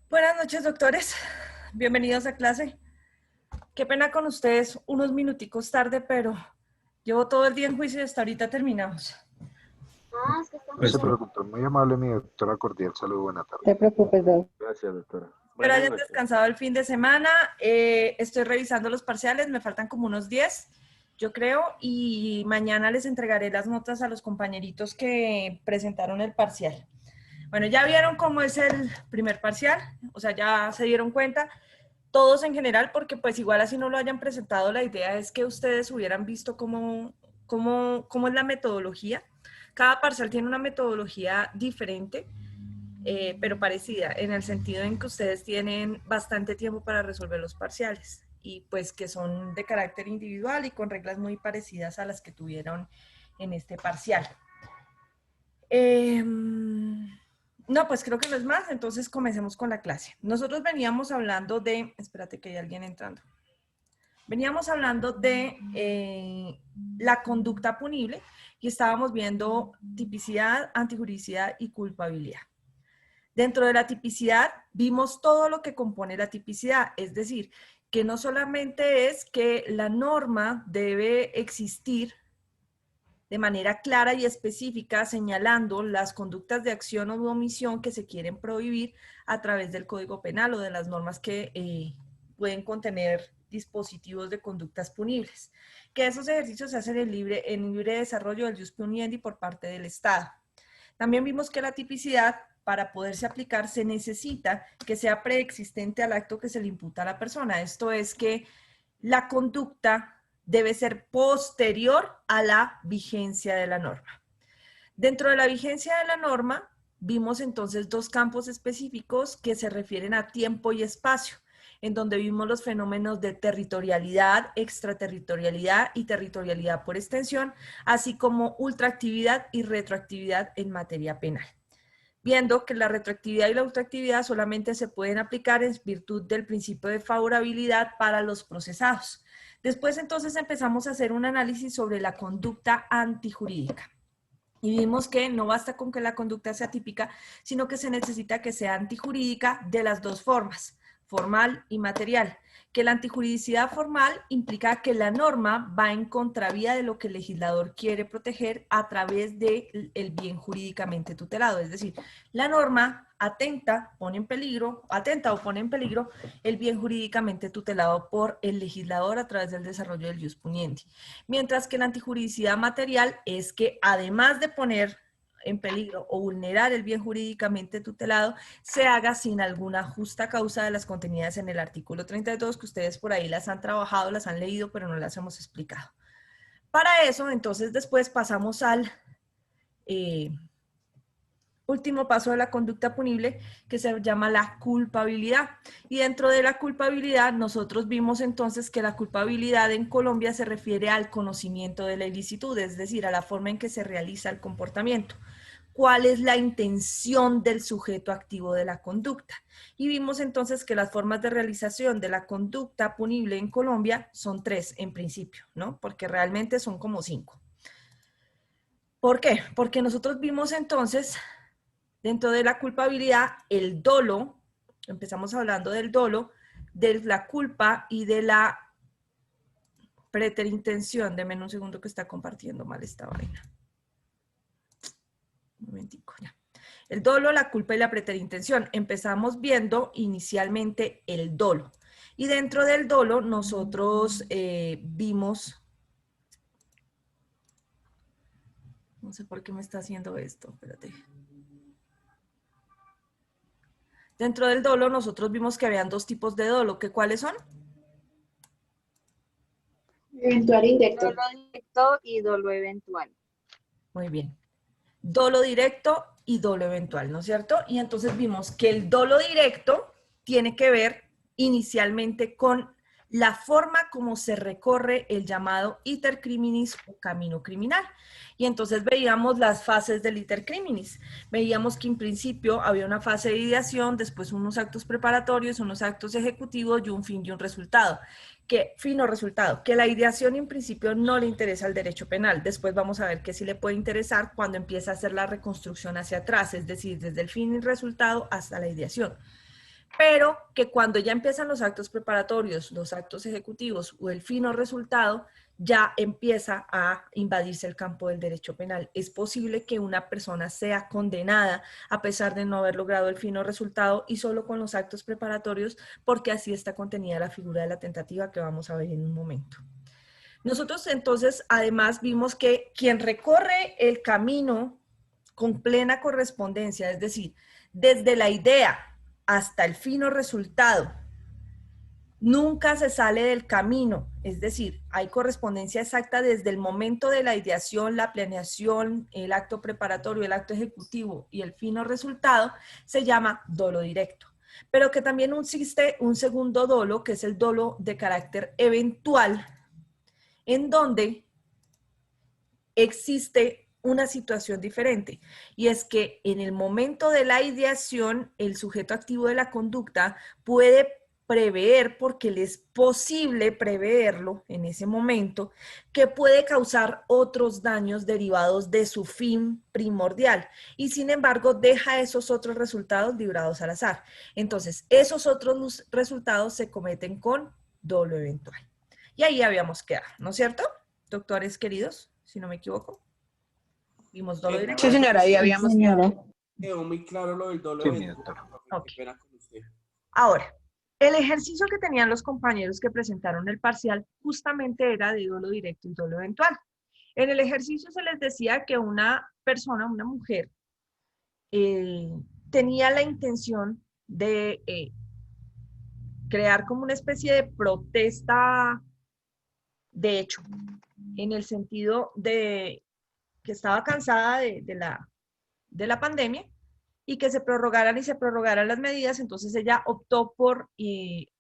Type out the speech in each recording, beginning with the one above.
Buenas noches, doctores. Bienvenidos a clase. Qué pena con ustedes, unos minuticos tarde, pero llevo todo el día en juicio y hasta ahorita terminamos. Es que No se preocupe, muy amable mi doctora cordial. Salud, buena tarde. No te preocupes, Doc. Gracias, doctora. Espero Buenas hayan noches. descansado el fin de semana. Estoy revisando los parciales, me faltan como unos 10, yo creo, y mañana les entregaré las notas a los compañeritos que presentaron el parcial. Bueno, ya vieron cómo es el primer parcial, o sea, ya se dieron cuenta. Todos en general, porque pues igual así no lo hayan presentado, la idea es que ustedes hubieran visto cómo es la metodología. Cada parcial tiene una metodología diferente, pero parecida, en el sentido en que ustedes tienen bastante tiempo para resolver los parciales y pues que son de carácter individual y con reglas muy parecidas a las que tuvieron en este parcial. No, pues creo que no es más, entonces comencemos con la clase. Nosotros veníamos hablando de, espérate que hay alguien entrando. Veníamos hablando de la conducta punible y estábamos viendo tipicidad, antijuricidad y culpabilidad. Dentro de la tipicidad vimos todo lo que compone la tipicidad, es decir, que no solamente es que la norma debe existir de manera clara y específica, señalando las conductas de acción o de omisión que se quieren prohibir a través del Código Penal o de las normas que pueden contener dispositivos de conductas punibles. Que esos ejercicios se hacen en libre desarrollo del jus puniendi por parte del Estado. También vimos que la tipicidad, para poderse aplicar, se necesita que sea preexistente al acto que se le imputa a la persona. Esto es que la conducta debe ser posterior a la vigencia de la norma. Dentro de la vigencia de la norma, vimos entonces dos campos específicos que se refieren a tiempo y espacio, en donde vimos los fenómenos de territorialidad, extraterritorialidad y territorialidad por extensión, así como ultraactividad y retroactividad en materia penal. Viendo que la retroactividad y la ultraactividad solamente se pueden aplicar en virtud del principio de favorabilidad para los procesados. Después entonces empezamos a hacer un análisis sobre la conducta antijurídica. Y vimos que no basta con que la conducta sea típica, sino que se necesita que sea antijurídica de las dos formas, formal y material. Que la antijuridicidad formal implica que la norma va en contravía de lo que el legislador quiere proteger a través del bien jurídicamente tutelado. Es decir, la norma atenta o pone en peligro el bien jurídicamente tutelado por el legislador a través del desarrollo del jus puniendi. Mientras que la antijuridicidad material es que además de poner en peligro o vulnerar el bien jurídicamente tutelado, se haga sin alguna justa causa de las contenidas en el artículo 32, que ustedes por ahí las han trabajado, las han leído, pero no las hemos explicado. Para eso, entonces, después pasamos al último paso de la conducta punible, que se llama la culpabilidad. Y dentro de la culpabilidad, nosotros vimos entonces que la culpabilidad en Colombia se refiere al conocimiento de la ilicitud, es decir, a la forma en que se realiza el comportamiento. ¿Cuál es la intención del sujeto activo de la conducta? Y vimos entonces que las formas de realización de la conducta punible en Colombia son 3 en principio, ¿no? Porque realmente son como 5. ¿Por qué? Porque nosotros vimos entonces, dentro de la culpabilidad, el dolo, empezamos hablando del dolo, de la culpa y de la preterintención. Deme un segundo que está compartiendo mal esta vaina. Un momentico ya. El dolo, la culpa y la preterintención. Empezamos viendo inicialmente el dolo. Y dentro del dolo nosotros vimos... No sé por qué me está haciendo esto, espérate. Dentro del dolo nosotros vimos que habían 2 tipos de dolo, ¿que cuáles son? Eventual e indirecto. dolo directo y dolo eventual. Muy bien. Dolo directo y dolo eventual, ¿no es cierto? Y entonces vimos que el dolo directo tiene que ver inicialmente con la forma como se recorre el llamado iter criminis o camino criminal. Y entonces veíamos las fases del iter criminis. Veíamos que en principio había una fase de ideación, después unos actos preparatorios, unos actos ejecutivos y un fin y un resultado. ¿Qué fin o resultado? Que la ideación en principio no le interesa al derecho penal. Después vamos a ver que sí le puede interesar cuando empieza a hacer la reconstrucción hacia atrás, es decir, desde el fin y resultado hasta la ideación. pero que cuando ya empiezan los actos preparatorios, los actos ejecutivos o el fin o resultado, ya empieza a invadirse el campo del derecho penal. Es posible que una persona sea condenada a pesar de no haber logrado el fin o resultado y solo con los actos preparatorios, porque así está contenida la figura de la tentativa que vamos a ver en un momento. Nosotros entonces además vimos que quien recorre el camino con plena correspondencia, es decir, desde la idea hasta el fin o resultado, nunca se sale del camino, es decir, hay correspondencia exacta desde el momento de la ideación, la planeación, el acto preparatorio, el acto ejecutivo y el fin o resultado, se llama dolo directo. Pero que también existe un segundo dolo, que es el dolo de carácter eventual, en donde existe una situación diferente, y es que en el momento de la ideación, el sujeto activo de la conducta puede prever, porque le es posible preverlo en ese momento, que puede causar otros daños derivados de su fin primordial, y sin embargo deja esos otros resultados librados al azar. Entonces, esos otros resultados se cometen con dolo eventual. Y ahí habíamos quedado, ¿no es cierto? Doctores queridos, si no me equivoco. Vimos dolo directo. Sí, señora, ahí habíamos quedado. Quedó muy claro lo del dolo Sí, eventual, mi doctora. profe, qué Ok. pena con usted. Ahora, el ejercicio que tenían los compañeros que presentaron el parcial justamente era de dolo directo y dolo eventual. En el ejercicio se les decía que una persona, una mujer, tenía la intención de crear como una especie de protesta de hecho, en el sentido de que estaba cansada de la pandemia y que se prorrogaran y se prorrogaran las medidas. Entonces ella optó por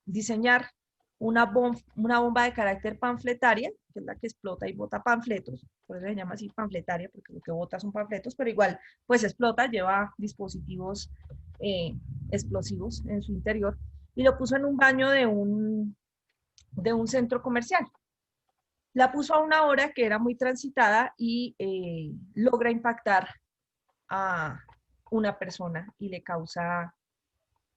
diseñar una bomba de carácter panfletaria, que es la que explota y bota panfletos, por eso se llama así panfletaria, porque lo que bota son panfletos, pero igual pues explota, lleva dispositivos explosivos en su interior, y lo puso en un baño de un centro comercial. La puso a una hora que era muy transitada y logra impactar a una persona y le causa,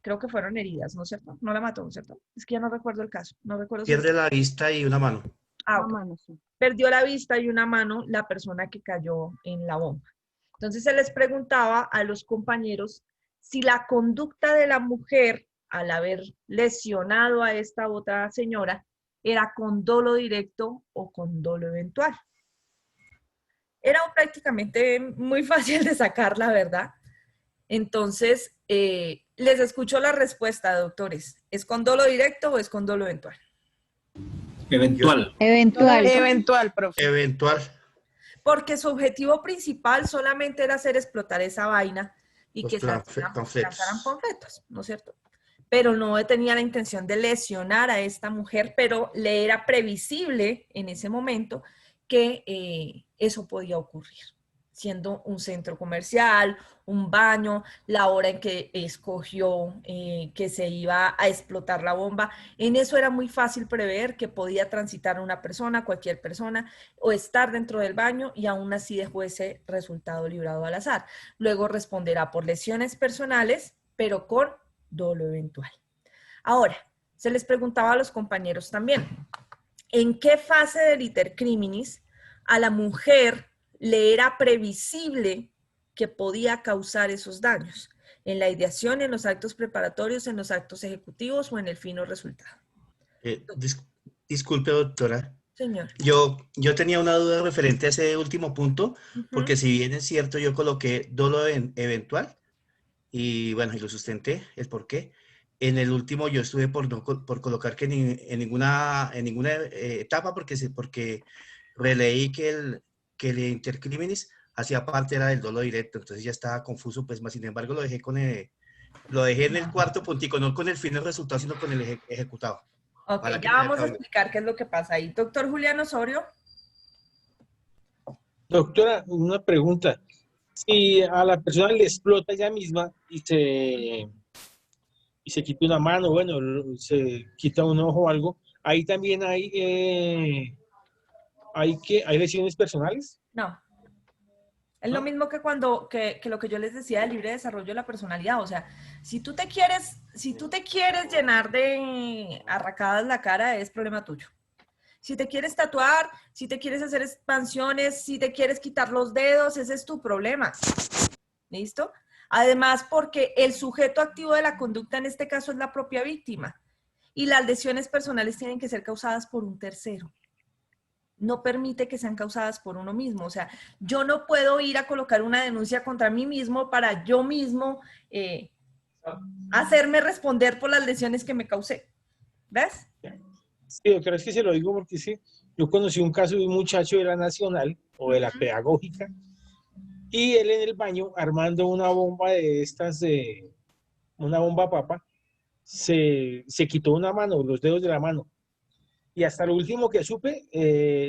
creo que fueron heridas, ¿no es cierto? No la mató, ¿no es cierto? Es que ya no recuerdo el caso, no recuerdo si... Pierde la vista y una mano. Ah, ok. Perdió la vista y una mano la persona que cayó en la bomba. Entonces se les preguntaba a los compañeros si la conducta de la mujer al haber lesionado a esta otra señora era con dolo directo o con dolo eventual. Era prácticamente muy fácil de sacar, la verdad. Entonces, les escucho la respuesta, doctores. ¿Es con dolo directo o es con dolo eventual? Eventual. Eventual. Eventual, profe. Eventual. Porque su objetivo principal solamente era hacer explotar esa vaina y Los que se panfletos. lanzaran panfletos, ¿no es cierto? Pero no tenía la intención de lesionar a esta mujer, pero le era previsible en ese momento que eso podía ocurrir, siendo un centro comercial, un baño, la hora en que escogió que se iba a explotar la bomba. En eso era muy fácil prever que podía transitar una persona, cualquier persona, o estar dentro del baño y aún así dejó ese resultado librado al azar. Luego responderá por lesiones personales, pero con dolo eventual. Ahora, se les preguntaba a los compañeros también, ¿en qué fase del iter criminis a la mujer le era previsible que podía causar esos daños? ¿En la ideación, en los actos preparatorios, en los actos ejecutivos o en el fin o resultado? Disculpe, doctora. Señor. Yo tenía una duda referente a ese último punto, porque si bien es cierto, yo coloqué dolo eventual y bueno, y lo sustenté, el por qué. En el último yo estuve por colocar que en ninguna etapa, porque releí que el intercriminis hacía parte era del dolo directo, entonces ya estaba confuso, pues más sin embargo lo dejé en el cuarto puntico, no con el fin del resultado, sino con el ejecutado. Ok, ya vamos a explicar qué es lo que pasa ahí. Doctor Julián Osorio. Doctora, una pregunta. Si a la persona le explota ella misma y se quita una mano, bueno, se quita un ojo o algo, ahí también hay lesiones personales. No. Es lo ¿no? mismo que que lo que yo les decía del libre desarrollo de la personalidad. O sea, si tú te quieres llenar de arracadas la cara, es problema tuyo. Si te quieres tatuar, si te quieres hacer expansiones, si te quieres quitar los dedos, ese es tu problema. ¿Listo? Además, porque el sujeto activo de la conducta en este caso es la propia víctima. Y las lesiones personales tienen que ser causadas por un tercero. No permite que sean causadas por uno mismo. O sea, yo no puedo ir a colocar una denuncia contra mí mismo para yo mismo hacerme responder por las lesiones que me causé. ¿Ves? Sí, doctora, es que se lo digo porque sí, yo conocí un caso de un muchacho de la Nacional o de la Pedagógica y él en el baño armando una bomba de estas, una bomba papa, se quitó una mano, los dedos de la mano. Y hasta lo último que supe,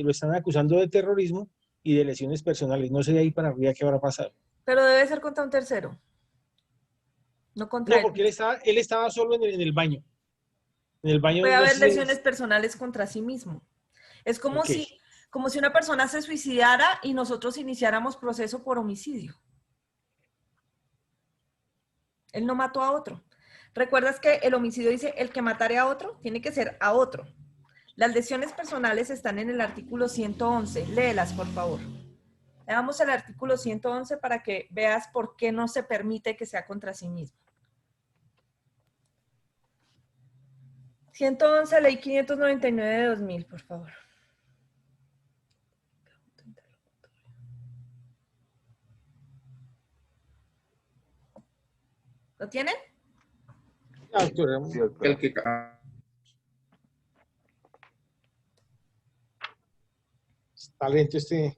lo están acusando de terrorismo y de lesiones personales. No sé de ahí para arriba qué habrá pasado. Pero debe ser contra un tercero. No contra No, él. porque él estaba solo en el baño. En el baño Puede no haber sé. lesiones personales contra sí mismo. Es como Ok. como si una persona se suicidara y nosotros iniciáramos proceso por homicidio. Él no mató a otro. ¿Recuerdas que el homicidio dice el que matare a otro tiene que ser a otro? Las lesiones personales están en el artículo 111. Léelas, por favor. Leamos el artículo 111 para que veas por qué no se permite que sea contra sí mismo. 111, ley 599 de 2000, por favor. ¿Lo tienen? Ah, doctora, Sí, doctora. El que está lento este.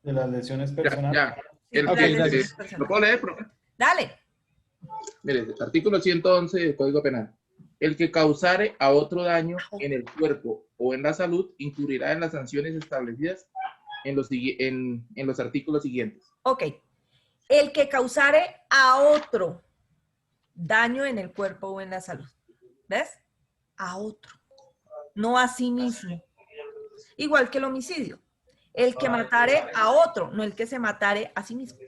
De las lesiones ya, personales. ya. Sí, El las Ok, que, lesiones gracias. personales. ¿lo puedo leer, profe? Dale. Mire, artículo 111 del Código Penal. El que causare a otro daño en el cuerpo o en la salud incurrirá en las sanciones establecidas en los artículos siguientes. Ok. El que causare a otro daño en el cuerpo o en la salud. ¿Ves? A otro. No a sí mismo. Igual que el homicidio. El que matare a otro, no el que se matare a sí mismo.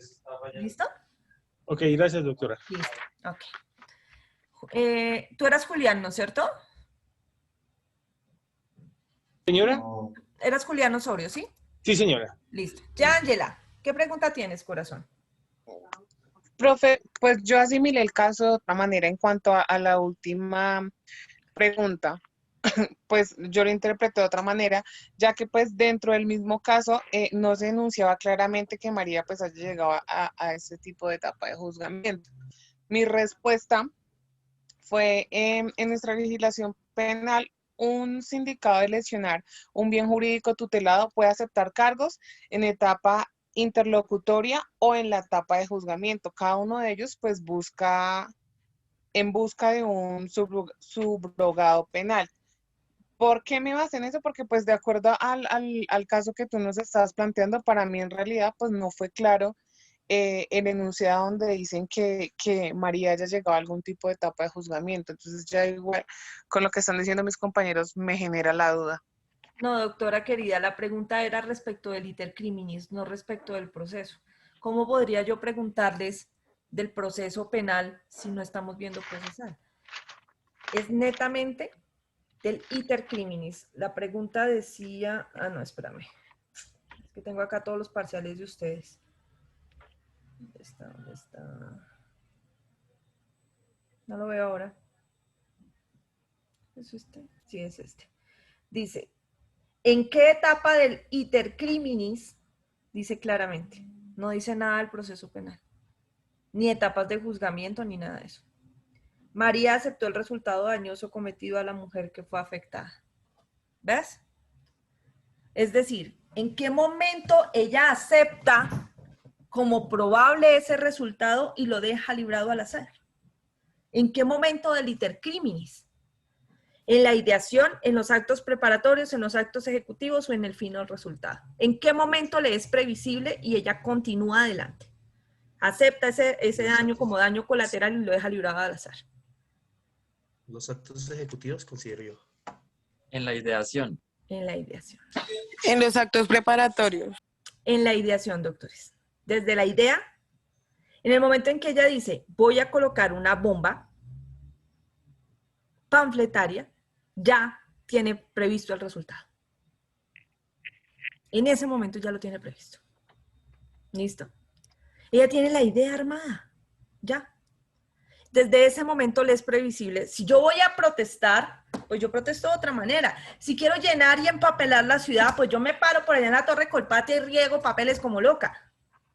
¿Listo? Ok, gracias, doctora. Listo. Ok. Tú eras Julián, ¿no es cierto? Señora, No. Eras Julián Osorio, ¿sí? sí, señora. Listo. Ya, Ángela, ¿qué pregunta tienes, corazón? Profe, pues yo asimilé el caso de otra manera en cuanto a la última pregunta. Pues yo lo interpreté de otra manera, ya que pues dentro del mismo caso no se enunciaba claramente que María pues haya llegado a ese tipo de etapa de juzgamiento. Mi respuesta fue en nuestra legislación penal, un sindicado de lesionar un bien jurídico tutelado puede aceptar cargos en etapa interlocutoria o en la etapa de juzgamiento. Cada uno de ellos pues busca de un subrogado penal. ¿Por qué me basé en eso? Porque pues de acuerdo al caso que tú nos estabas planteando, para mí en realidad pues no fue claro el enunciado donde dicen que María haya llegado a algún tipo de etapa de juzgamiento. Entonces ya igual con lo que están diciendo mis compañeros me genera la duda. No, doctora querida, la pregunta era respecto del iter criminis, no respecto del proceso. ¿Cómo podría yo preguntarles del proceso penal si no estamos viendo procesal? Es netamente del iter criminis. La pregunta decía... Ah, no, espérame. Es que tengo acá todos los parciales de ustedes. ¿Dónde está? ¿Dónde está? No lo veo ahora. ¿Es este? Sí, es este. Dice, ¿en qué etapa del iter criminis? Dice claramente. No dice nada del proceso penal. Ni etapas de juzgamiento, ni nada de eso. María aceptó el resultado dañoso cometido a la mujer que fue afectada. ¿Ves? Es decir, ¿en qué momento ella acepta como probable ese resultado y lo deja librado al azar? ¿En qué momento del iter criminis? ¿En la ideación, en los actos preparatorios, en los actos ejecutivos o en el final resultado? ¿En qué momento le es previsible y ella continúa adelante? Acepta ese daño como daño colateral y lo deja librado al azar. Los actos ejecutivos, considero yo. En la ideación. En la ideación. En los actos preparatorios. En la ideación, doctores. Desde la idea, en el momento en que ella dice, voy a colocar una bomba panfletaria, ya tiene previsto el resultado. En ese momento ya lo tiene previsto. ¿Listo? Ella tiene la idea armada. Ya. Desde ese momento le es previsible. Si yo voy a protestar, pues yo protesto de otra manera. Si quiero llenar y empapelar la ciudad, pues yo me paro por allá en la Torre Colpatria y riego papeles como loca.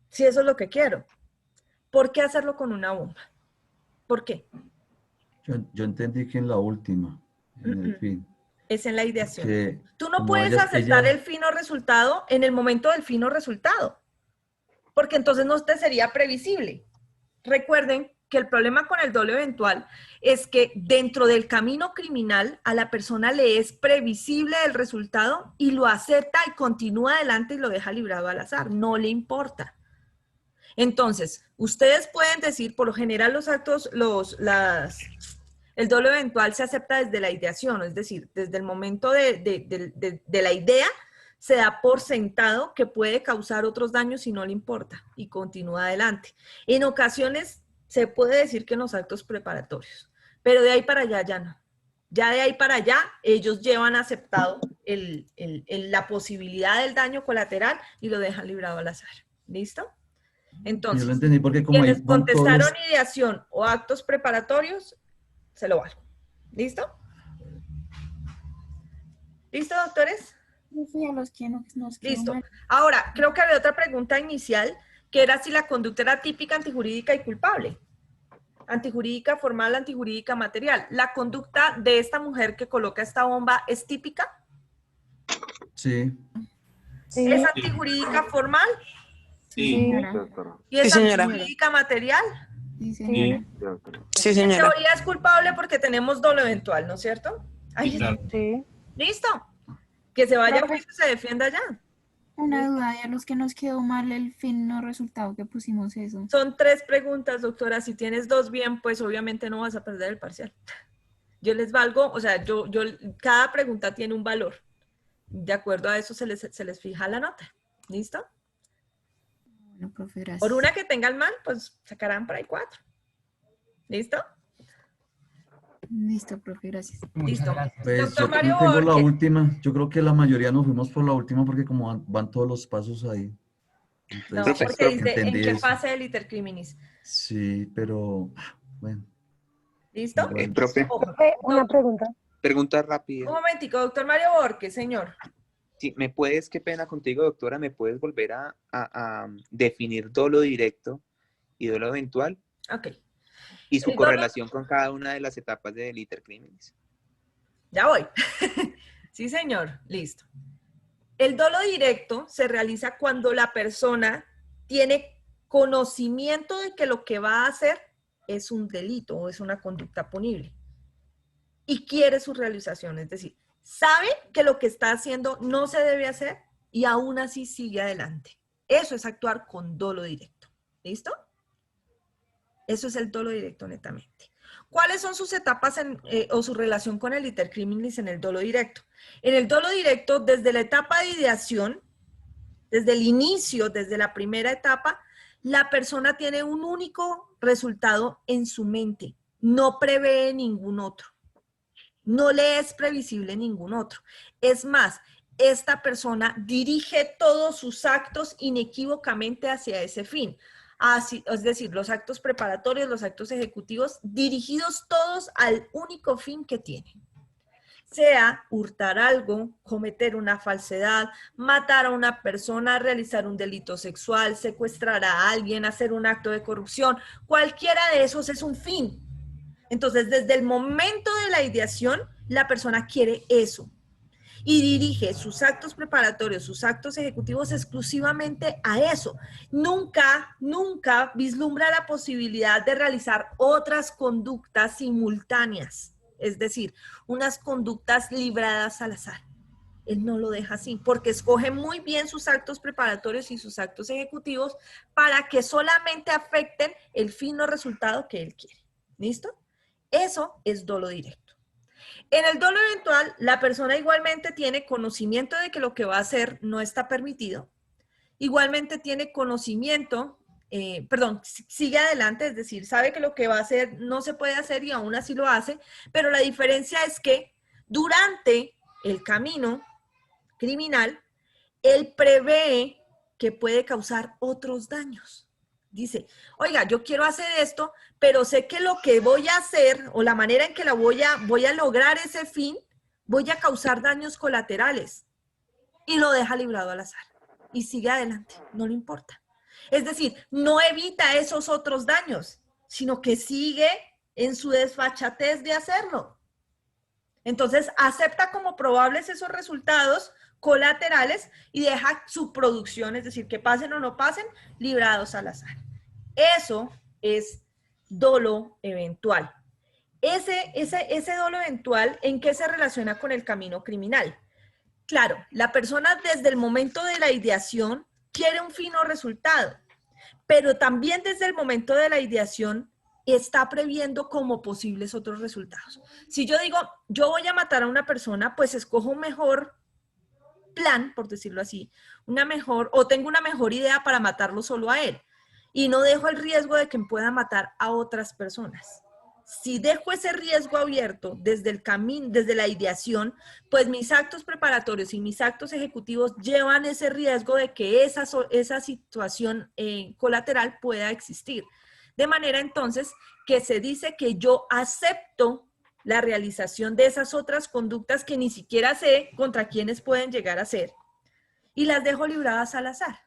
Si eso es lo que quiero. ¿Por qué hacerlo con una bomba? ¿Por qué? Yo entendí que en la última, en el fin. Es en la ideación. Que tú no como puedes ella- aceptar ella- el fin o resultado en el momento del fin o resultado, porque entonces no te sería previsible. Recuerden que el problema con el dolo eventual es que dentro del camino criminal a la persona le es previsible el resultado y lo acepta y continúa adelante y lo deja librado al azar. No le importa. Entonces, ustedes pueden decir, por lo general los actos, el dolo eventual se acepta desde la ideación, es decir, desde el momento de la idea se da por sentado que puede causar otros daños y no le importa y continúa adelante. En ocasiones se puede decir que en los actos preparatorios, pero de ahí para allá ya no. Ya de ahí para allá ellos llevan aceptado la posibilidad del daño colateral y lo dejan librado al azar. ¿Listo? Entonces, Yo lo entendí porque como ahí quienes van contestaron todos, ideación o actos preparatorios, se lo valgo. ¿Listo? ¿Listo, doctores? Sí, a los que nos quedó Listo. mal. Ahora, creo que había otra pregunta inicial, que era si la conducta era típica, antijurídica y culpable. Antijurídica formal, antijurídica material. ¿La conducta de esta mujer que coloca esta bomba es típica? sí, Sí, ¿Es antijurídica formal? Sí. señora. Sí, doctora. ¿Y es Sí, señora. antijurídica material? Sí, señora. Sí, doctora. Sí, En señora. teoría es culpable porque tenemos dolo eventual, ¿no es cierto? Ahí Sí, está. claro. Sí. Listo. Que se vaya a Profe. juicio y se defienda ya. Una duda, y a los que nos quedó mal el fin no resultado que pusimos eso. Son 3 preguntas, doctora. Si tienes 2 bien, pues obviamente no vas a perder el parcial. Yo les valgo, o sea, cada pregunta tiene un valor. De acuerdo a eso se les fija la nota. ¿Listo? Bueno, profe, gracias. Por una que tengan mal, pues sacarán por ahí 4. ¿Listo? Listo, profe, gracias. Listo. pues Doctor yo Mario también tengo la Borges. última. Yo creo que la mayoría nos fuimos por la última porque como van todos los pasos ahí. No, Entonces, porque dice, ¿en entendí qué eso. fase del itercriminis? Sí, pero bueno. ¿Listo? igual. Profe, Ojo, Una pregunta. pregunta rápida. un momentico, doctor Mario Borges, señor. Sí, qué pena contigo, doctora, ¿me puedes volver a definir dolo directo y dolo eventual Ok. y su El dolo- correlación con cada una de las etapas del itercriminis? Ya voy. Sí, señor. Listo. El dolo directo se realiza cuando la persona tiene conocimiento de que lo que va a hacer es un delito o es una conducta punible y quiere su realización, es decir, sabe que lo que está haciendo no se debe hacer y aún así sigue adelante. Eso es actuar con dolo directo. ¿Listo? Eso es el dolo directo netamente. ¿Cuáles son sus etapas o su relación con el itercriminis en el dolo directo? En el dolo directo, desde la etapa de ideación, desde el inicio, desde la primera etapa, la persona tiene un único resultado en su mente. No prevé ningún otro. No le es previsible ningún otro. Es más, esta persona dirige todos sus actos inequívocamente hacia ese fin. Así, es decir, los actos preparatorios, los actos ejecutivos, dirigidos todos al único fin que tienen. Sea hurtar algo, cometer una falsedad, matar a una persona, realizar un delito sexual, secuestrar a alguien, hacer un acto de corrupción, cualquiera de esos es un fin. Entonces, desde el momento de la ideación, la persona quiere eso y dirige sus actos preparatorios, sus actos ejecutivos exclusivamente a eso. Nunca vislumbra la posibilidad de realizar otras conductas simultáneas, es decir, unas conductas libradas al azar. Él no lo deja así, porque escoge muy bien sus actos preparatorios y sus actos ejecutivos para que solamente afecten el fin o resultado que él quiere. ¿Listo? Eso es dolo directo. En el dolo eventual, la persona igualmente tiene conocimiento de que lo que va a hacer no está permitido igualmente tiene conocimiento, sigue adelante, es decir, sabe que lo que va a hacer no se puede hacer y aún así lo hace, pero la diferencia es que durante el camino criminal, él prevé que puede causar otros daños. Dice, oiga, yo quiero hacer esto, pero sé que lo que voy a hacer o la manera en que voy a lograr ese fin, voy a causar daños colaterales. Y lo deja librado al azar. Y sigue adelante, no le importa. Es decir, no evita esos otros daños, sino que sigue en su desfachatez de hacerlo. Entonces, acepta como probables esos resultados colaterales y deja su producción, es decir, que pasen o no pasen, librados al azar. Eso es dolo eventual. Ese dolo eventual, ¿en qué se relaciona con el camino criminal? Claro, la persona desde el momento de la ideación quiere un fin o resultado, pero también desde el momento de la ideación está previendo como posibles otros resultados. Si yo digo, yo voy a matar a una persona, pues escojo un mejor plan, por decirlo así, o tengo una mejor idea para matarlo solo a él, y no dejo el riesgo de que pueda matar a otras personas. Si dejo ese riesgo abierto desde el camino, desde la ideación, pues mis actos preparatorios y mis actos ejecutivos llevan ese riesgo de que esa situación colateral pueda existir. De manera entonces que se dice que yo acepto la realización de esas otras conductas que ni siquiera sé contra quiénes pueden llegar a ser y las dejo libradas al azar.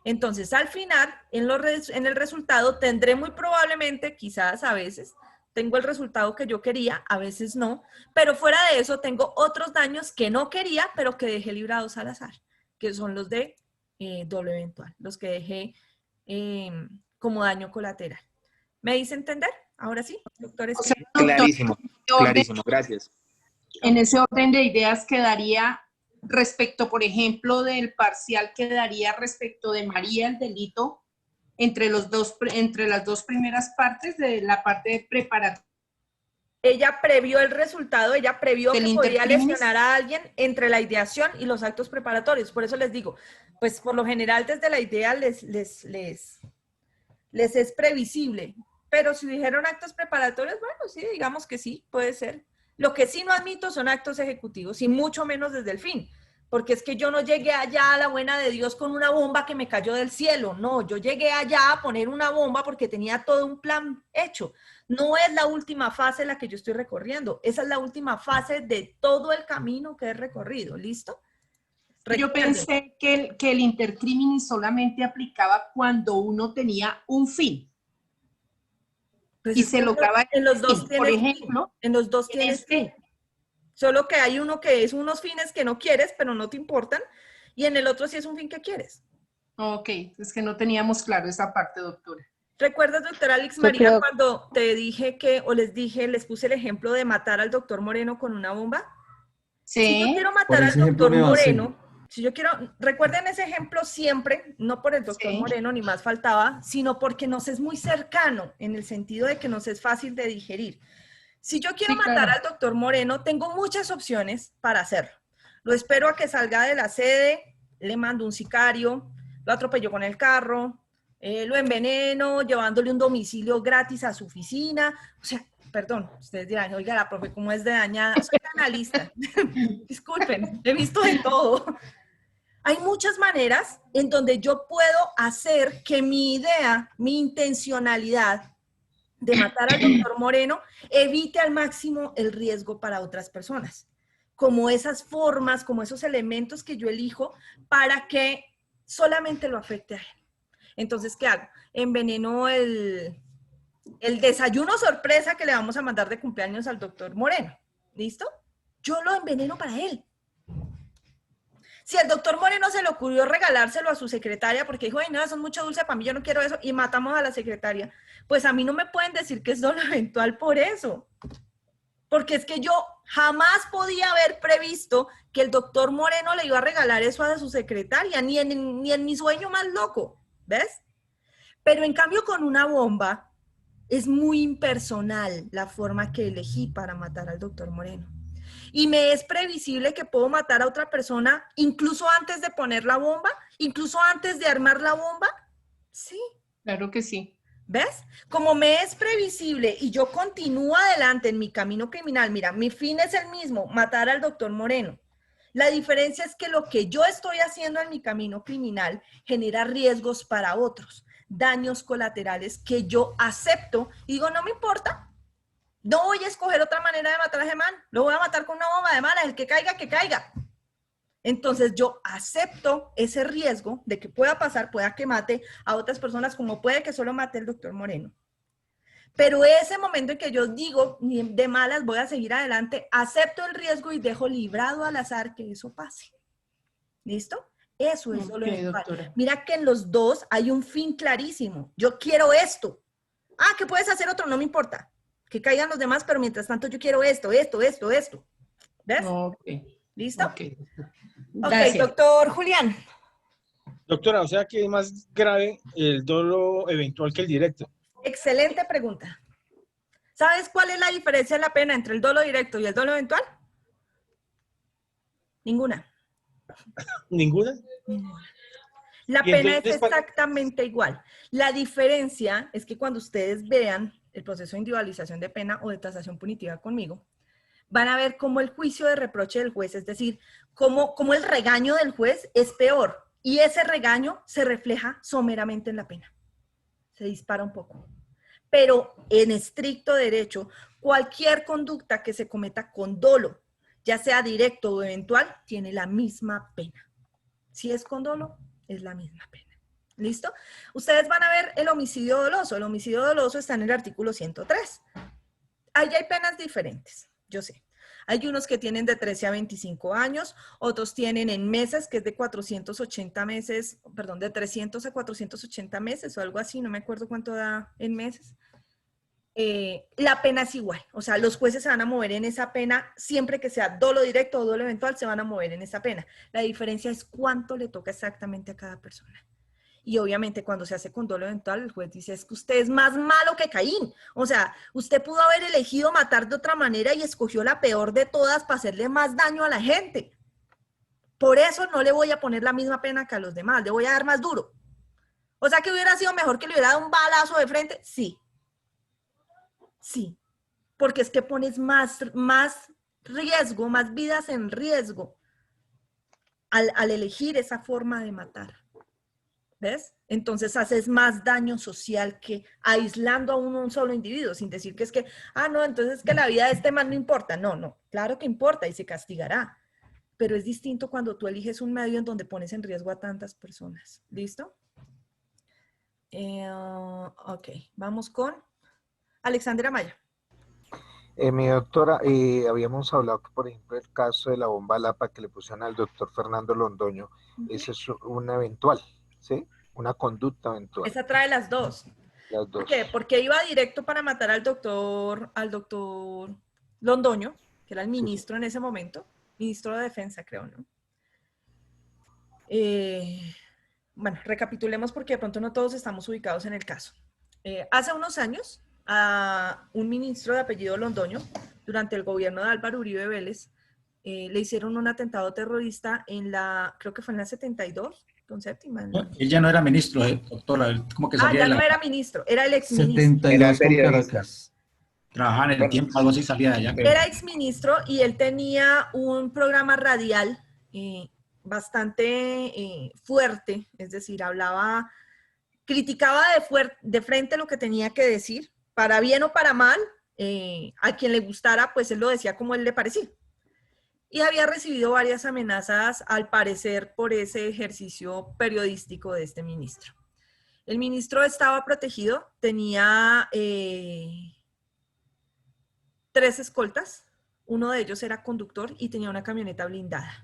Entonces, al final, en el resultado, tendré muy probablemente, quizás a veces, tengo el resultado que yo quería, a veces no, pero fuera de eso tengo otros daños que no quería, pero que dejé librados al azar, que son los de dolo eventual, los que dejé como daño colateral. ¿Me hice entender? Ahora sí, doctores. O sea, doctor, Clarísimo, clarísimo, gracias. En ese orden de ideas quedaría respecto, por ejemplo, del parcial, quedaría respecto de María el delito entre las dos primeras partes de la parte preparatoria. Ella previó el resultado, ella previó que podría intercrimis. lesionar a alguien entre la ideación y los actos preparatorios. Por eso les digo, pues por lo general desde la idea les es previsible. Pero si dijeron actos preparatorios, bueno, sí, digamos que sí, puede ser. Lo que sí no admito son actos ejecutivos y mucho menos desde el fin. Porque es que yo no llegué allá a la buena de Dios con una bomba que me cayó del cielo. No, yo llegué allá a poner una bomba porque tenía todo un plan hecho. No es la última fase la que yo estoy recorriendo. Esa es la última fase de todo el camino que he recorrido. ¿Listo? Yo pensé que el intercriminis solamente aplicaba cuando uno tenía un fin. Pues y se lograba en los dos por ejemplo. En los dos tienes fin. Solo que hay uno que es unos fines que no quieres, pero no te importan, y en el otro sí es un fin que quieres. Ok, es que no teníamos claro esa parte, doctora. ¿Recuerdas, doctora Alex María, cuando te dije les puse el ejemplo de matar al doctor Moreno con una bomba? Sí. Si yo quiero matar al doctor Moreno, recuerden ese ejemplo siempre, no por el doctor Moreno, ni más faltaba, sino porque nos es muy cercano, en el sentido de que nos es fácil de digerir. Si yo quiero matar al doctor Moreno, tengo muchas opciones para hacerlo. Lo espero a que salga de la sede, le mando un sicario, lo atropello con el carro, lo enveneno, llevándole un domicilio gratis a su oficina. O sea, perdón, ustedes dirán, oiga, la profe, ¿cómo es de dañada? Soy analista. Disculpen, he visto de todo. Hay muchas maneras en donde yo puedo hacer que mi idea, mi intencionalidad de matar al doctor Moreno evite al máximo el riesgo para otras personas. Como esas formas, como esos elementos que yo elijo para que solamente lo afecte a él. Entonces, ¿qué hago? Enveneno el desayuno sorpresa que le vamos a mandar de cumpleaños al doctor Moreno. ¿Listo? Yo lo enveneno para él. Si al doctor Moreno se le ocurrió regalárselo a su secretaria porque dijo, ay, no, eso es mucho dulce para mí, yo no quiero eso, y matamos a la secretaria, pues a mí no me pueden decir que es dolo eventual por eso. Porque es que yo jamás podía haber previsto que el doctor Moreno le iba a regalar eso a su secretaria, ni en mi sueño más loco, ¿ves? Pero en cambio con una bomba es muy impersonal la forma que elegí para matar al doctor Moreno. Y me es previsible que puedo matar a otra persona incluso antes de poner la bomba Incluso antes de armar la bomba, sí. Claro que sí. ¿Ves? Como me es previsible y yo continúo adelante en mi camino criminal, mira, mi fin es el mismo, matar al doctor Moreno. La diferencia es que lo que yo estoy haciendo en mi camino criminal genera riesgos para otros, daños colaterales que yo acepto y digo, no me importa, no voy a escoger otra manera de matar a ese man, lo voy a matar con una bomba de bala, el que caiga, que caiga. Entonces yo acepto ese riesgo de que pueda pasar, pueda que mate a otras personas, como puede que solo mate el doctor Moreno. Pero ese momento en que yo digo, ni de malas voy a seguir adelante, acepto el riesgo y dejo librado al azar que eso pase. ¿Listo? Eso es solo eventual. Mira que en los dos hay un fin clarísimo. Yo quiero esto. Ah, ¿qué puedes hacer otro? No me importa. Que caigan los demás, pero mientras tanto yo quiero esto. ¿Ves? Okay. ¿Listo? Okay. Ok, doctor Julián. Doctora, o sea que es más grave el dolo eventual que el directo. Excelente pregunta. ¿Sabes cuál es la diferencia de la pena entre el dolo directo y el dolo eventual? Ninguna. ¿Ninguna? La pena es exactamente igual. La diferencia es que cuando ustedes vean el proceso de individualización de pena o de tasación punitiva conmigo, van a ver cómo el juicio de reproche del juez, es decir, cómo el regaño del juez es peor. Y ese regaño se refleja someramente en la pena. Se dispara un poco. Pero en estricto derecho, cualquier conducta que se cometa con dolo, ya sea directo o eventual, tiene la misma pena. Si es con dolo, es la misma pena. ¿Listo? Ustedes van a ver el homicidio doloso. El homicidio doloso está en el artículo 103. Allí hay penas diferentes, yo sé. Hay unos que tienen de 13 a 25 años, otros tienen en meses, que es de 480 meses, perdón, de 300 a 480 meses o algo así, no me acuerdo cuánto da en meses. La pena es igual, o sea, los jueces se van a mover en esa pena, siempre que sea dolo directo o dolo eventual, se van a mover en esa pena. La diferencia es cuánto le toca exactamente a cada persona. Y obviamente cuando se hace con dolo eventual, el juez dice, es que usted es más malo que Caín. O sea, usted pudo haber elegido matar de otra manera y escogió la peor de todas para hacerle más daño a la gente. Por eso no le voy a poner la misma pena que a los demás, le voy a dar más duro. O sea, que hubiera sido mejor que le hubiera dado un balazo de frente. Sí. Sí. Porque es que pones más riesgo, más vidas en riesgo al elegir esa forma de matar. ¿Ves? Entonces haces más daño social que aislando a un solo individuo, sin decir que es que, no, entonces que la vida de este man no importa. No, no, claro que importa y se castigará. Pero es distinto cuando tú eliges un medio en donde pones en riesgo a tantas personas. ¿Listo? Ok, vamos con Alexandra Maya. Mi doctora, habíamos hablado que, por ejemplo, el caso de la bomba Lapa que le pusieron al doctor Fernando Londoño, ese es un eventual, ¿sí? Una conducta eventual. Esa trae las dos. Las dos. ¿Por qué? Porque iba directo para matar al doctor Londoño, que era el ministro en ese momento, ministro de Defensa, creo, ¿no? Bueno, recapitulemos porque de pronto no todos estamos ubicados en el caso. Hace unos años, a un ministro de apellido Londoño, durante el gobierno de Álvaro Uribe Vélez, le hicieron un atentado terrorista creo que fue en la 72, con séptima. No, él ya no era ministro, doctora, él como que salía ya de la... no era ministro, era el exministro. 72 con Caracas. Trabajaba en el tiempo, algo así, salía de allá. Era exministro y él tenía un programa radial bastante fuerte, es decir, criticaba de frente lo que tenía que decir, para bien o para mal, a quien le gustara, pues él lo decía como él le parecía. Y había recibido varias amenazas, al parecer, por ese ejercicio periodístico de este ministro. El ministro estaba protegido, tenía 3 escoltas, uno de ellos era conductor y tenía una camioneta blindada.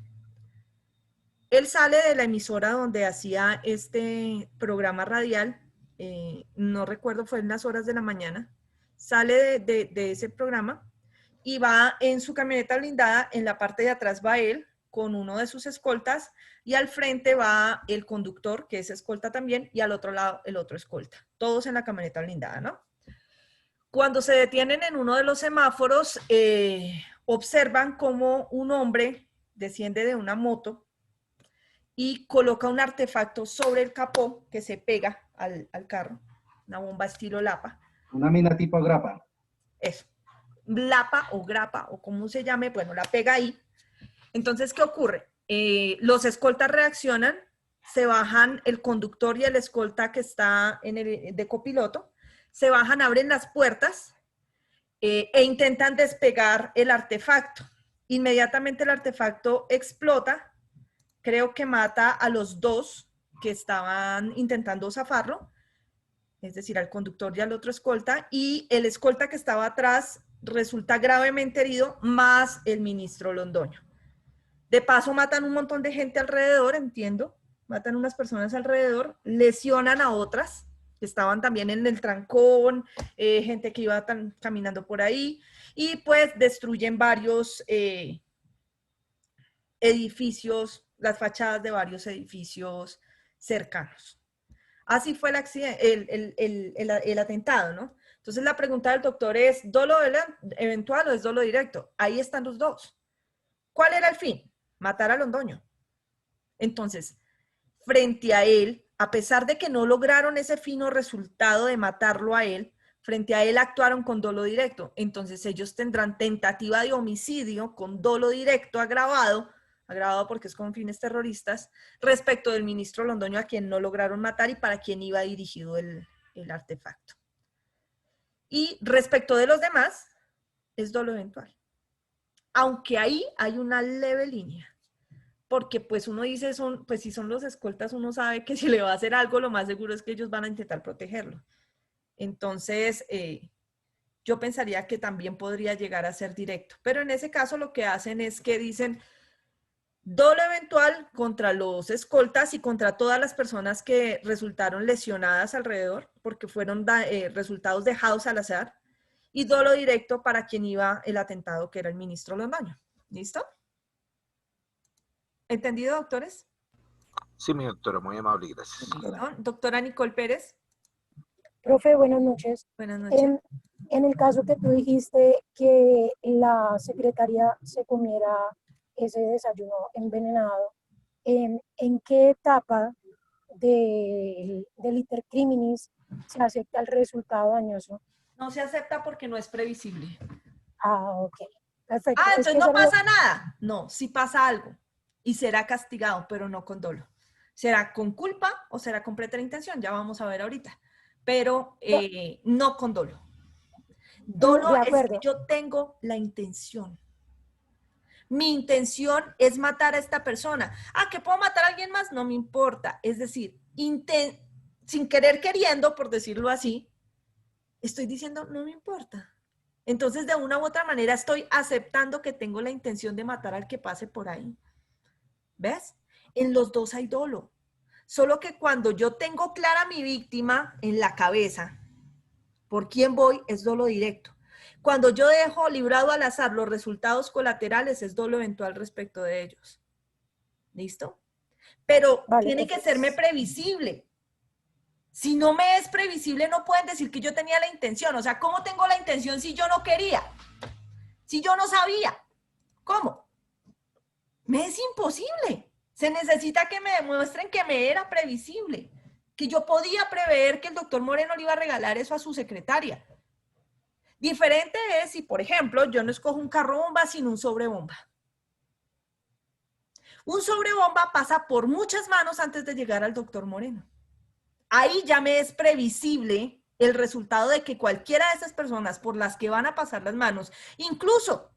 Él sale de la emisora donde hacía este programa radial, no recuerdo, fue en las horas de la mañana, sale de ese programa y va en su camioneta blindada, en la parte de atrás va él con uno de sus escoltas y al frente va el conductor, que es escolta también, y al otro lado el otro escolta, todos en la camioneta blindada, ¿no? Cuando se detienen en uno de los semáforos, observan cómo un hombre desciende de una moto y coloca un artefacto sobre el capó que se pega al carro, una bomba estilo Lapa. Una mina tipo grapa. Eso, Lapa o grapa o como se llame, bueno, la pega ahí. Entonces, ¿qué ocurre? Los escoltas reaccionan, se bajan el conductor y el escolta que está en el de copiloto, se bajan, abren las puertas e intentan despegar el artefacto. Inmediatamente el artefacto explota, creo que mata a los dos que estaban intentando zafarlo, es decir, al conductor y al otro escolta, y el escolta que estaba atrás resulta gravemente herido, más el ministro Londoño. De paso matan un montón de gente alrededor, entiendo, matan unas personas alrededor, lesionan a otras que estaban también en el trancón, gente que iba caminando por ahí, y pues destruyen varios edificios, las fachadas de varios edificios cercanos. Así fue el atentado, ¿no? Entonces la pregunta del doctor es, ¿dolo eventual o es dolo directo? Ahí están los dos. ¿Cuál era el fin? Matar a Londoño. Entonces, frente a él, a pesar de que no lograron ese fino resultado de matarlo a él, frente a él actuaron con dolo directo. Entonces ellos tendrán tentativa de homicidio con dolo directo agravado porque es con fines terroristas, respecto del ministro Londoño a quien no lograron matar y para quien iba dirigido el artefacto. Y respecto de los demás, es dolo eventual. Aunque ahí hay una leve línea. Porque pues uno dice, pues si son los escoltas, uno sabe que si le va a hacer algo, lo más seguro es que ellos van a intentar protegerlo. Entonces, yo pensaría que también podría llegar a ser directo. Pero en ese caso lo que hacen es que dicen dolo eventual contra los escoltas y contra todas las personas que resultaron lesionadas alrededor, porque fueron resultados dejados al azar, y dolo directo para quien iba el atentado, que era el ministro Londoño. ¿Listo? ¿Entendido, doctores? Sí, mi doctora, muy amable, gracias. ¿No? Doctora Nicole Pérez. Profe, buenas noches. Buenas noches. En el caso que tú dijiste que la secretaria se comiera ese desayuno envenenado, ¿en qué etapa del iter criminis se acepta el resultado dañoso? No se acepta porque no es previsible. Ah, ok. Perfecto. Ah, entonces no pasa nada. No, sí pasa algo. Y será castigado, pero no con dolo. Será con culpa o será con preterintención, ya vamos a ver ahorita. Pero no con dolo. Dolo es que yo tengo la intención. Mi intención es matar a esta persona. Ah, ¿que puedo matar a alguien más? No me importa. Es decir, sin querer queriendo, por decirlo así, estoy diciendo, no me importa. Entonces, de una u otra manera, estoy aceptando que tengo la intención de matar al que pase por ahí. ¿Ves? En los dos hay dolo. Solo que cuando yo tengo clara mi víctima en la cabeza, por quién voy, es dolo directo. Cuando yo dejo librado al azar los resultados colaterales, es dolo eventual respecto de ellos. ¿Listo? Pero tiene que serme previsible. Si no me es previsible, no pueden decir que yo tenía la intención. O sea, ¿cómo tengo la intención si yo no quería? Si yo no sabía. ¿Cómo? Me es imposible. Se necesita que me demuestren que me era previsible, que yo podía prever que el doctor Moreno le iba a regalar eso a su secretaria. Diferente es si, por ejemplo, yo no escojo un carro bomba sino un sobrebomba. Un sobrebomba pasa por muchas manos antes de llegar al doctor Moreno. Ahí ya me es previsible el resultado de que cualquiera de esas personas por las que van a pasar las manos, incluso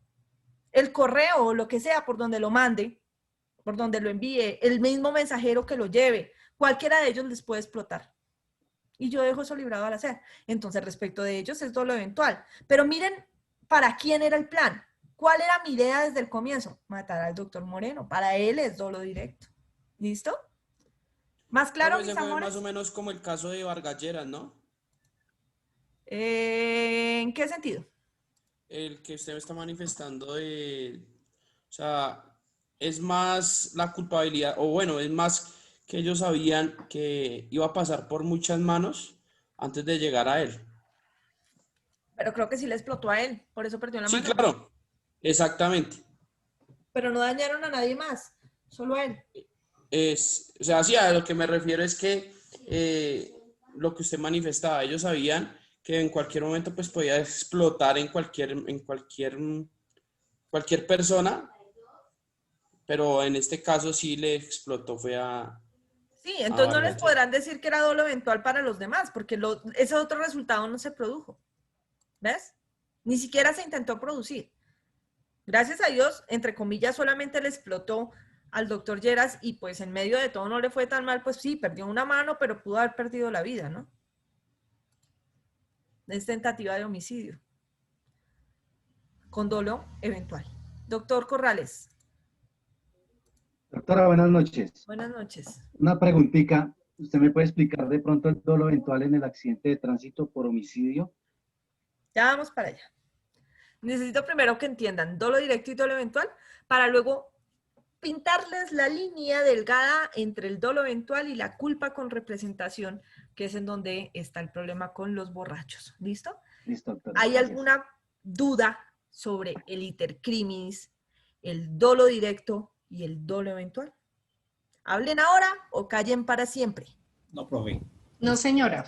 el correo o lo que sea por donde lo mande, por donde lo envíe, el mismo mensajero que lo lleve, cualquiera de ellos les puede explotar. Y yo dejo eso librado al hacer. Entonces, respecto de ellos es dolo eventual. Pero miren para quién era el plan. ¿Cuál era mi idea desde el comienzo? Matar al doctor Moreno. Para él es dolo directo. ¿Listo? ¿Más claro, mis amores? Más o menos como el caso de Vargas Lleras, ¿no? ¿En qué sentido? El que usted me está manifestando o sea, es más la culpabilidad, o bueno, es más que ellos sabían que iba a pasar por muchas manos antes de llegar a él. Pero creo que sí le explotó a él, por eso perdió la mano. Sí, claro, exactamente. Pero no dañaron a nadie más, solo a él. o sea, sí, a lo que me refiero es que lo que usted manifestaba, ellos sabían que en cualquier momento pues podía explotar en cualquier persona, pero en este caso sí le explotó, fue a... Sí, entonces no les Barbosa. podrán decir que era dolo eventual para los demás, porque ese otro resultado no se produjo. ¿Ves? Ni siquiera se intentó producir. Gracias a Dios, entre comillas, solamente le explotó al doctor Lleras y pues en medio de todo no le fue tan mal, pues sí, perdió una mano, pero pudo haber perdido la vida, ¿no? Es tentativa de homicidio. Con dolo eventual. Doctor Corrales. Doctora, buenas noches. Buenas noches. Una preguntita. ¿Usted me puede explicar de pronto el dolo eventual en el accidente de tránsito por homicidio? Ya vamos para allá. Necesito primero que entiendan dolo directo y dolo eventual para luego pintarles la línea delgada entre el dolo eventual y la culpa con representación, que es en donde está el problema con los borrachos. ¿Listo? Listo, doctora. ¿Hay Gracias. alguna duda sobre el iter criminis, el dolo directo y el dolo eventual? ¿Hablen ahora o callen para siempre? No, profe. No, señora.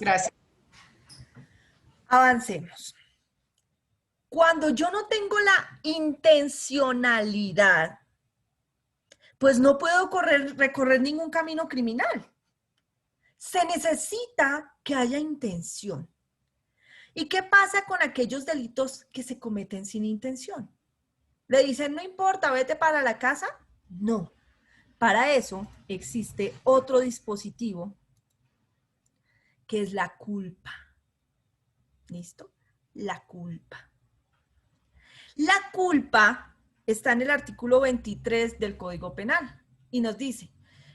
Gracias. Avancemos. Cuando yo no tengo la intencionalidad, pues no puedo recorrer ningún camino criminal. Se necesita que haya intención. ¿Y qué pasa con aquellos delitos que se cometen sin intención? ¿Le dicen, no importa, vete para la casa? No. Para eso existe otro dispositivo que es la culpa. ¿Listo? La culpa. La culpa está en el artículo 23 del Código Penal y nos dice,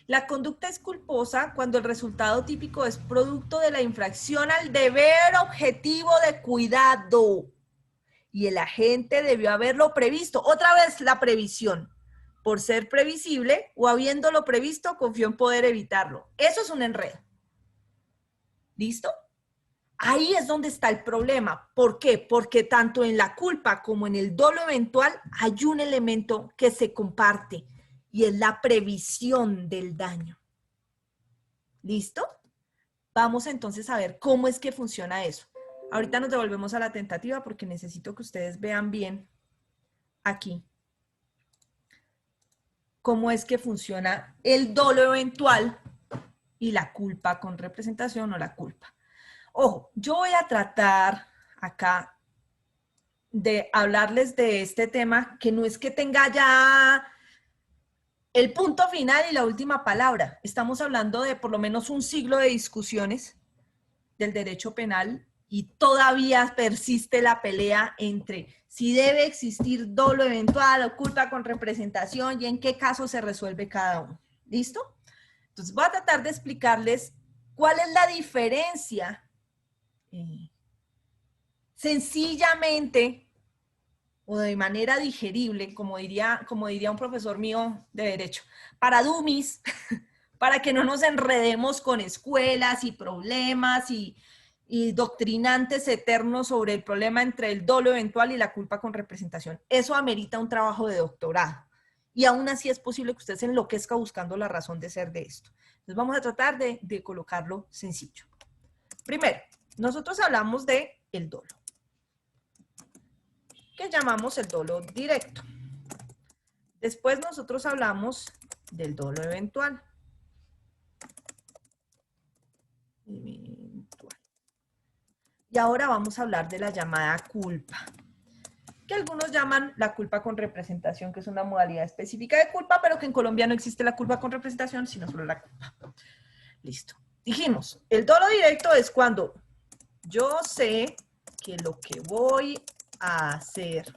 la conducta es culposa cuando el resultado típico es producto de la infracción al deber objetivo de cuidado y el agente debió haberlo previsto. Otra vez la previsión. Por ser previsible o habiéndolo previsto, confió en poder evitarlo. Eso es un enredo. ¿Listo? Ahí es donde está el problema. ¿Por qué? Porque tanto en la culpa como en el dolo eventual hay un elemento que se comparte y es la previsión del daño. ¿Listo? Vamos entonces a ver cómo es que funciona eso. Ahorita nos devolvemos a la tentativa porque necesito que ustedes vean bien aquí cómo es que funciona el dolo eventual y la culpa con representación o la culpa. Ojo, yo voy a tratar acá de hablarles de este tema que no es que tenga ya el punto final y la última palabra. Estamos hablando de por lo menos un siglo de discusiones del derecho penal y todavía persiste la pelea entre si debe existir dolo eventual o culpa con representación y en qué caso se resuelve cada uno. ¿Listo? Entonces voy a tratar de explicarles cuál es la diferencia sencillamente o de manera digerible, como diría un profesor mío de Derecho, para dummies, para que no nos enredemos con escuelas y problemas y doctrinantes eternos sobre el problema entre el dolo eventual y la culpa con representación. Eso amerita un trabajo de doctorado. Y aún así es posible que usted se enloquezca buscando la razón de ser de esto. Entonces vamos a tratar de colocarlo sencillo. Primero, nosotros hablamos de el dolo, que llamamos el dolo directo. Después nosotros hablamos del dolo eventual. Y ahora vamos a hablar de la llamada culpa, que algunos llaman la culpa con representación, que es una modalidad específica de culpa, pero que en Colombia no existe la culpa con representación, sino solo la culpa. Listo. Dijimos, el dolo directo es cuando yo sé que lo que voy a hacer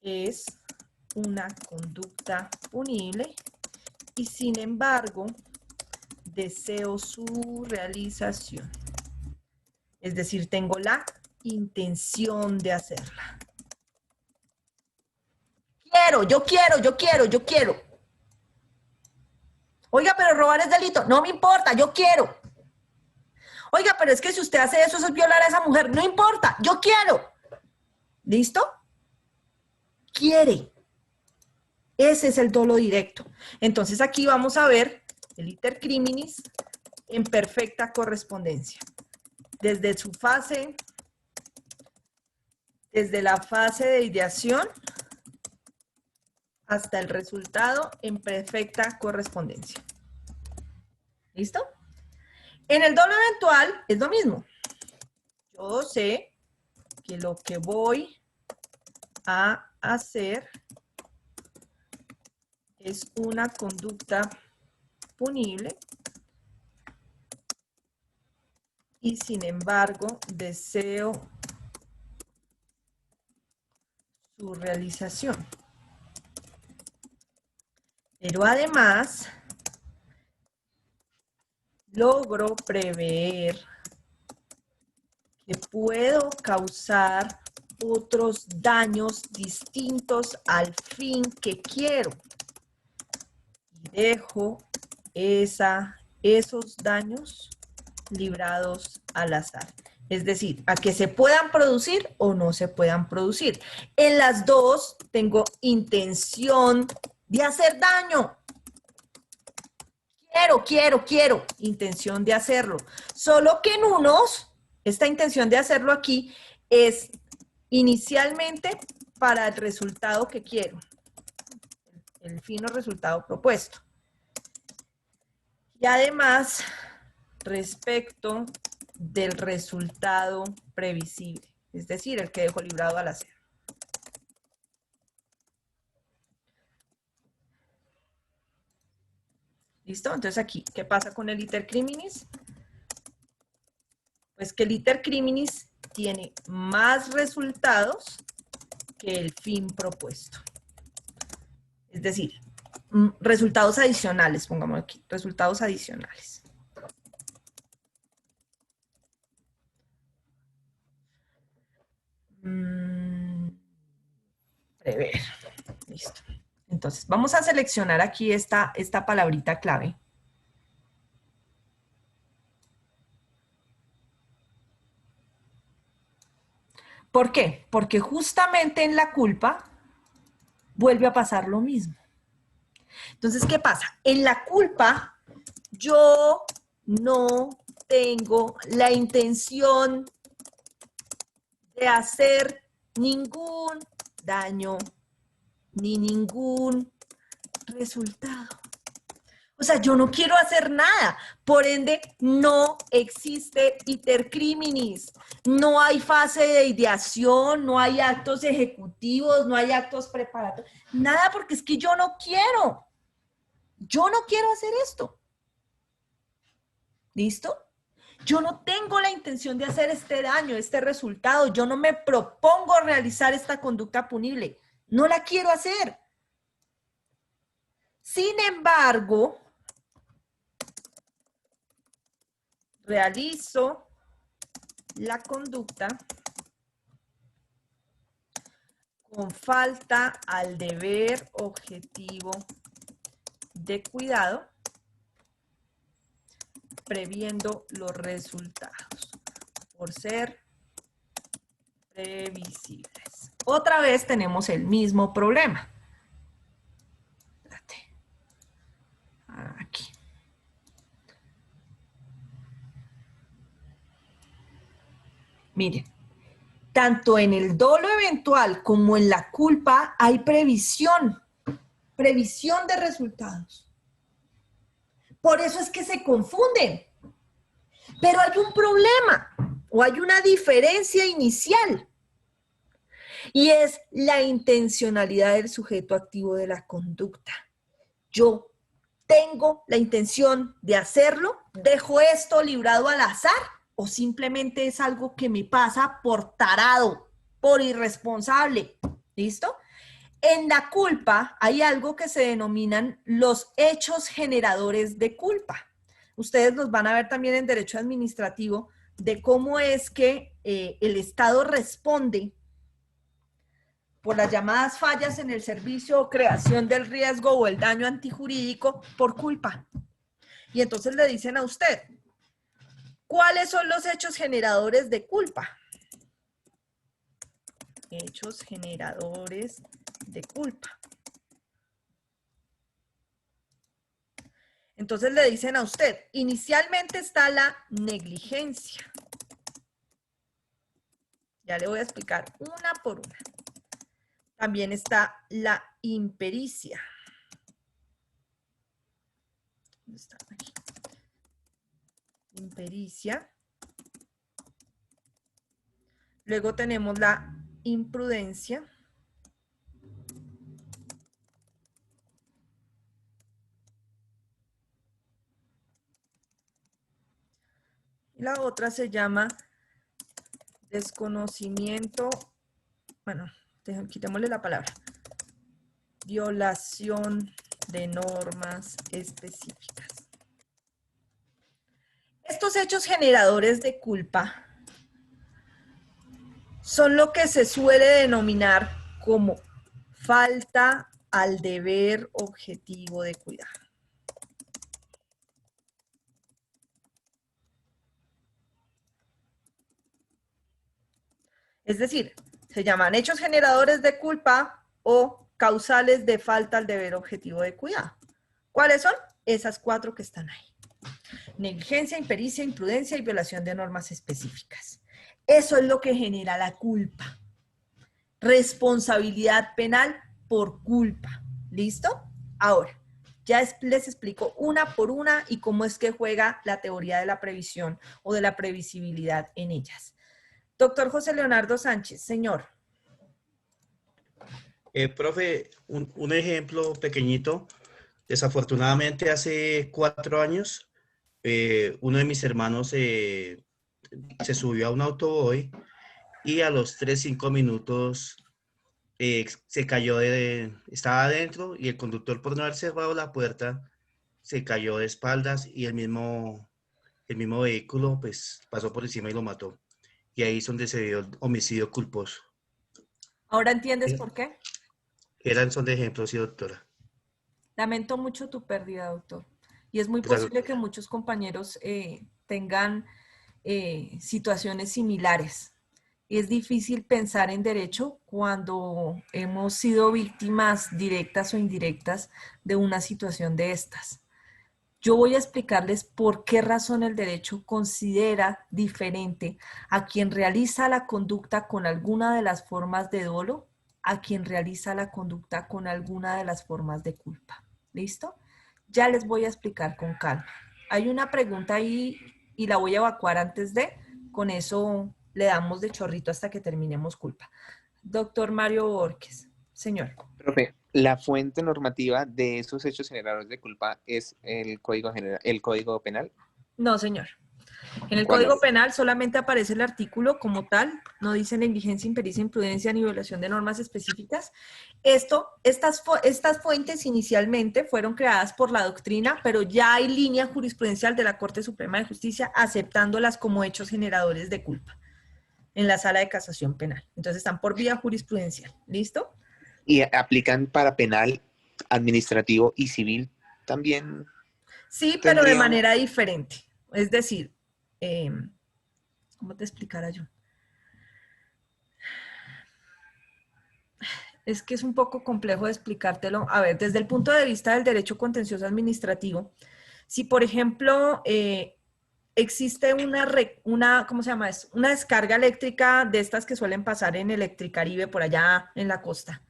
es una conducta punible y sin embargo deseo su realización. Es decir, tengo la intención de hacerla. Yo quiero. Oiga, pero robar es delito. No me importa, yo quiero. Oiga, pero es que si usted hace eso es violar a esa mujer. No importa, yo quiero. ¿Listo? Quiere. Ese es el dolo directo. Entonces aquí vamos a ver el iter criminis en perfecta correspondencia. Desde su fase, desde la fase de ideación hasta el resultado en perfecta correspondencia. ¿Listo? En el dolo eventual es lo mismo. Yo sé que lo que voy a hacer es una conducta punible y sin embargo deseo su realización. Pero además logro prever que puedo causar otros daños distintos al fin que quiero. Y dejo esos daños librados al azar. Es decir, a que se puedan producir o no se puedan producir. En las dos tengo intención de hacer daño. Quiero, intención de hacerlo. Solo que en unos, esta intención de hacerlo aquí es inicialmente para el resultado que quiero. El fin o resultado propuesto. Y además, respecto del resultado previsible, es decir, el que dejo librado al azar. ¿Listo? Entonces aquí, ¿qué pasa con el iter criminis? Pues que el iter criminis tiene más resultados que el fin propuesto. Es decir, resultados adicionales, pongamos aquí, resultados adicionales. Prever. Listo. Entonces, vamos a seleccionar aquí esta palabrita clave. ¿Por qué? Porque justamente en la culpa vuelve a pasar lo mismo. Entonces, ¿qué pasa? En la culpa yo no tengo la intención de hacer ningún daño ni ningún resultado. O sea, yo no quiero hacer nada. Por ende, no existe iter criminis. No hay fase de ideación, no hay actos ejecutivos, no hay actos preparatorios. Nada, porque es que yo no quiero. Yo no quiero hacer esto. ¿Listo? Yo no tengo la intención de hacer este daño, este resultado. Yo no me propongo realizar esta conducta punible. No la quiero hacer. Sin embargo, realizo la conducta con falta al deber objetivo de cuidado, previendo los resultados por ser previsibles. Otra vez tenemos el mismo problema. Espérate. Aquí. Miren, tanto en el dolo eventual como en la culpa hay previsión de resultados. Por eso es que se confunden. Pero hay un problema o hay una diferencia inicial. Y es la intencionalidad del sujeto activo de la conducta. Yo tengo la intención de hacerlo, dejo esto librado al azar o simplemente es algo que me pasa por tarado, por irresponsable. ¿Listo? En la culpa hay algo que se denominan los hechos generadores de culpa. Ustedes los van a ver también en derecho administrativo de cómo es que el Estado responde por las llamadas fallas en el servicio o creación del riesgo o el daño antijurídico por culpa. Y entonces le dicen a usted, ¿cuáles son los hechos generadores de culpa? Hechos generadores de culpa. Entonces le dicen a usted, inicialmente está la negligencia. Ya le voy a explicar una por una. También está la impericia. ¿Dónde está? Aquí. Impericia. Luego tenemos la imprudencia. Y la otra se llama desconocimiento, bueno, quitémosle la palabra, violación de normas específicas. Estos hechos generadores de culpa son lo que se suele denominar como falta al deber objetivo de cuidado. Es decir, se llaman hechos generadores de culpa o causales de falta al deber objetivo de cuidado. ¿Cuáles son? Esas 4 que están ahí. Negligencia, impericia, imprudencia y violación de normas específicas. Eso es lo que genera la culpa. Responsabilidad penal por culpa. ¿Listo? Ahora, ya les explico una por una y cómo es que juega la teoría de la previsión o de la previsibilidad en ellas. Doctor José Leonardo Sánchez, señor. Profe, un ejemplo pequeñito. Desafortunadamente hace 4 años, uno de mis hermanos se subió a un autoboy y a los 3-5 minutos se cayó estaba adentro y el conductor, por no haber cerrado la puerta, se cayó de espaldas y el mismo vehículo pues pasó por encima y lo mató. Y ahí es donde se dio el homicidio culposo. ¿Ahora entiendes por qué? Son de ejemplos, sí, doctora. Lamento mucho tu pérdida, doctor. Y es muy posible que muchos compañeros tengan situaciones similares. Es difícil pensar en derecho cuando hemos sido víctimas directas o indirectas de una situación de estas. Yo voy a explicarles por qué razón el derecho considera diferente a quien realiza la conducta con alguna de las formas de dolo, a quien realiza la conducta con alguna de las formas de culpa. ¿Listo? Ya les voy a explicar con calma. Hay una pregunta ahí y la voy a evacuar antes de, con eso le damos de chorrito hasta que terminemos culpa. Doctor Mario Borges, señor. Profe, la fuente normativa de esos hechos generadores de culpa es el Código Penal. No, señor. En el ¿Cuál Código es? Penal solamente aparece el artículo como tal, no dice negligencia, impericia, imprudencia ni violación de normas específicas. Estas fuentes inicialmente fueron creadas por la doctrina, pero ya hay línea jurisprudencial de la Corte Suprema de Justicia aceptándolas como hechos generadores de culpa en la Sala de Casación Penal. Entonces están por vía jurisprudencial. ¿Listo? Y aplican para penal, administrativo y civil también. Sí, pero de tendría- manera diferente. Es decir, ¿cómo te explicara yo? Es que es un poco complejo de explicártelo. A ver, desde el punto de vista del derecho contencioso administrativo, si por ejemplo existe ¿cómo se llama eso? Una descarga eléctrica de estas que suelen pasar en Electricaribe por allá en la costa.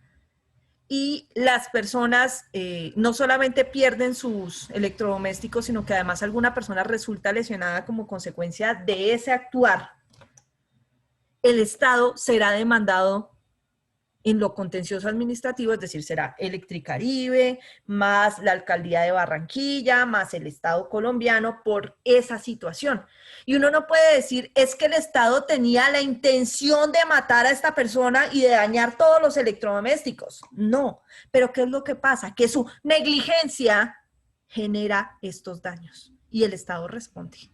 Y las personas no solamente pierden sus electrodomésticos, sino que además alguna persona resulta lesionada como consecuencia de ese actuar. El Estado será demandado en lo contencioso administrativo, es decir, será Electricaribe, más la Alcaldía de Barranquilla, más el Estado colombiano por esa situación. Y uno no puede decir, es que el Estado tenía la intención de matar a esta persona y de dañar todos los electrodomésticos. No, pero ¿qué es lo que pasa? Que su negligencia genera estos daños y el Estado responde.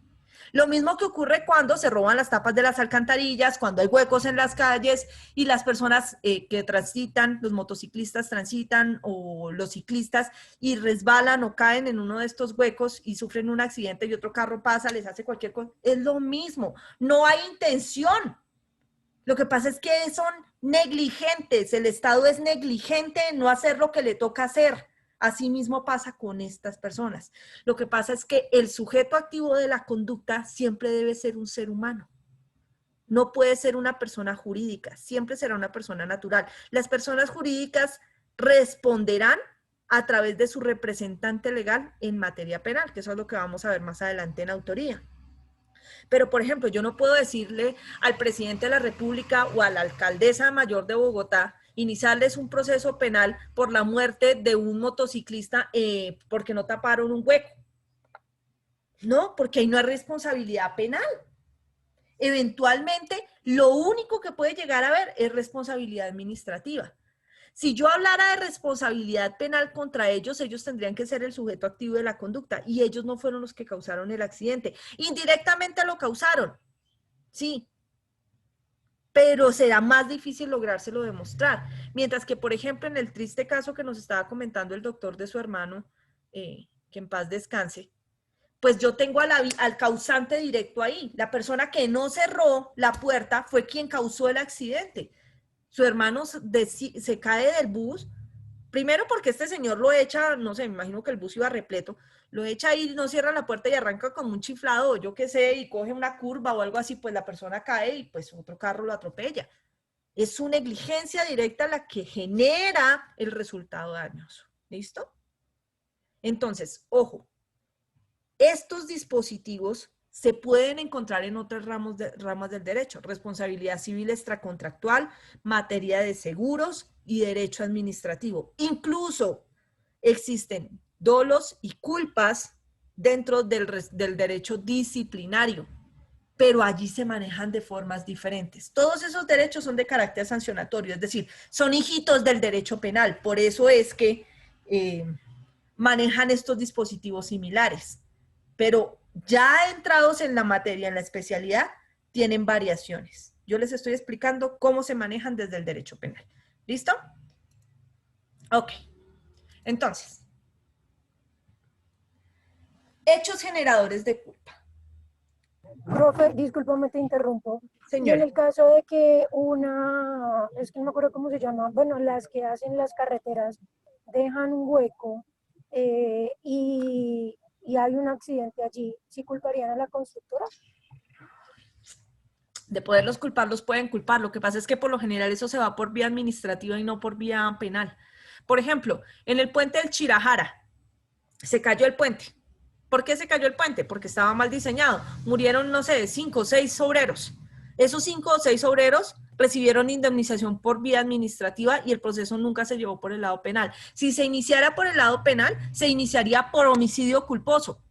Lo mismo que ocurre cuando se roban las tapas de las alcantarillas, cuando hay huecos en las calles y las personas que transitan, los motociclistas transitan o los ciclistas y resbalan o caen en uno de estos huecos y sufren un accidente y otro carro pasa, les hace cualquier cosa. Es lo mismo, no hay intención. Lo que pasa es que son negligentes, el Estado es negligente en no hacer lo que le toca hacer. Asimismo pasa con estas personas. Lo que pasa es que el sujeto activo de la conducta siempre debe ser un ser humano. No puede ser una persona jurídica, siempre será una persona natural. Las personas jurídicas responderán a través de su representante legal en materia penal, que eso es lo que vamos a ver más adelante en autoría. Pero, por ejemplo, yo no puedo decirle al presidente de la República o a la alcaldesa mayor de Bogotá, iniciarles un proceso penal por la muerte de un motociclista porque no taparon un hueco. No, porque ahí no hay responsabilidad penal. Eventualmente, lo único que puede llegar a haber es responsabilidad administrativa. Si yo hablara de responsabilidad penal contra ellos, ellos tendrían que ser el sujeto activo de la conducta y ellos no fueron los que causaron el accidente. Indirectamente lo causaron, sí, pero será más difícil lográrselo demostrar. Mientras que, por ejemplo, en el triste caso que nos estaba comentando el doctor de su hermano, que en paz descanse, pues yo tengo al causante directo ahí. La persona que no cerró la puerta fue quien causó el accidente. Su hermano se cae del bus, primero porque este señor lo echa, no sé, me imagino que el bus iba repleto, lo echa ahí, no cierra la puerta y arranca como un chiflado, o yo qué sé, y coge una curva o algo así, pues la persona cae y pues otro carro lo atropella. Es su negligencia directa la que genera el resultado dañoso. ¿Listo? Entonces, ojo, estos dispositivos se pueden encontrar en otras ramas del derecho, responsabilidad civil extracontractual, materia de seguros y derecho administrativo. Incluso existen dolos y culpas dentro del derecho disciplinario, pero allí se manejan de formas diferentes. Todos esos derechos son de carácter sancionatorio, es decir, son hijitos del derecho penal, por eso es que manejan estos dispositivos similares. Pero ya entrados en la materia, en la especialidad, tienen variaciones. Yo les estoy explicando cómo se manejan desde el derecho penal. ¿Listo? Ok. Entonces, hechos generadores de culpa. Profe, discúlpame, te interrumpo. Y en Señora. el caso de que es que no me acuerdo cómo se llama, bueno, las que hacen las carreteras dejan un hueco y hay un accidente allí, ¿sí culparían a la constructora? De poderlos culpar, los pueden culpar. Lo que pasa es que por lo general eso se va por vía administrativa y no por vía penal. Por ejemplo, en el puente del Chirajara se cayó el puente. ¿Por qué se cayó el puente? Porque estaba mal diseñado. Murieron, no sé, 5 o 6 obreros. Esos 5 o 6 obreros recibieron indemnización por vía administrativa y el proceso nunca se llevó por el lado penal. Si se iniciara por el lado penal, se iniciaría por homicidio culposo.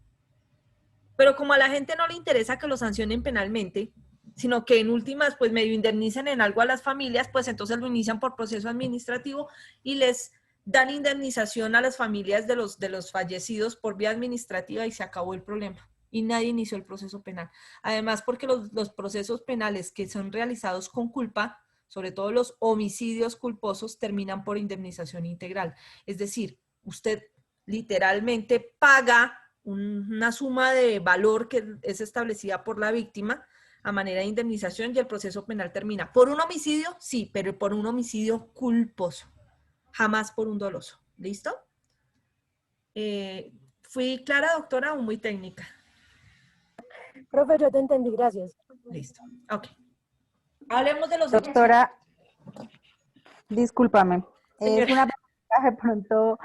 Pero como a la gente no le interesa que lo sancionen penalmente, sino que en últimas pues medio indemnicen en algo a las familias, pues entonces lo inician por proceso administrativo y les dan indemnización a las familias de los fallecidos por vía administrativa y se acabó el problema. Y nadie inició el proceso penal. Además, porque los procesos penales que son realizados con culpa, sobre todo los homicidios culposos, terminan por indemnización integral. Es decir, usted literalmente paga una suma de valor que es establecida por la víctima a manera de indemnización y el proceso penal termina. ¿Por un homicidio? Sí, pero por un homicidio culposo. Jamás por un doloso. ¿Listo? ¿Fui clara, doctora, o muy técnica? Profe, yo te entendí, gracias. Listo. Ok. Hablemos de los Doctora, discúlpame. Señora. Es una pregunta de pronto,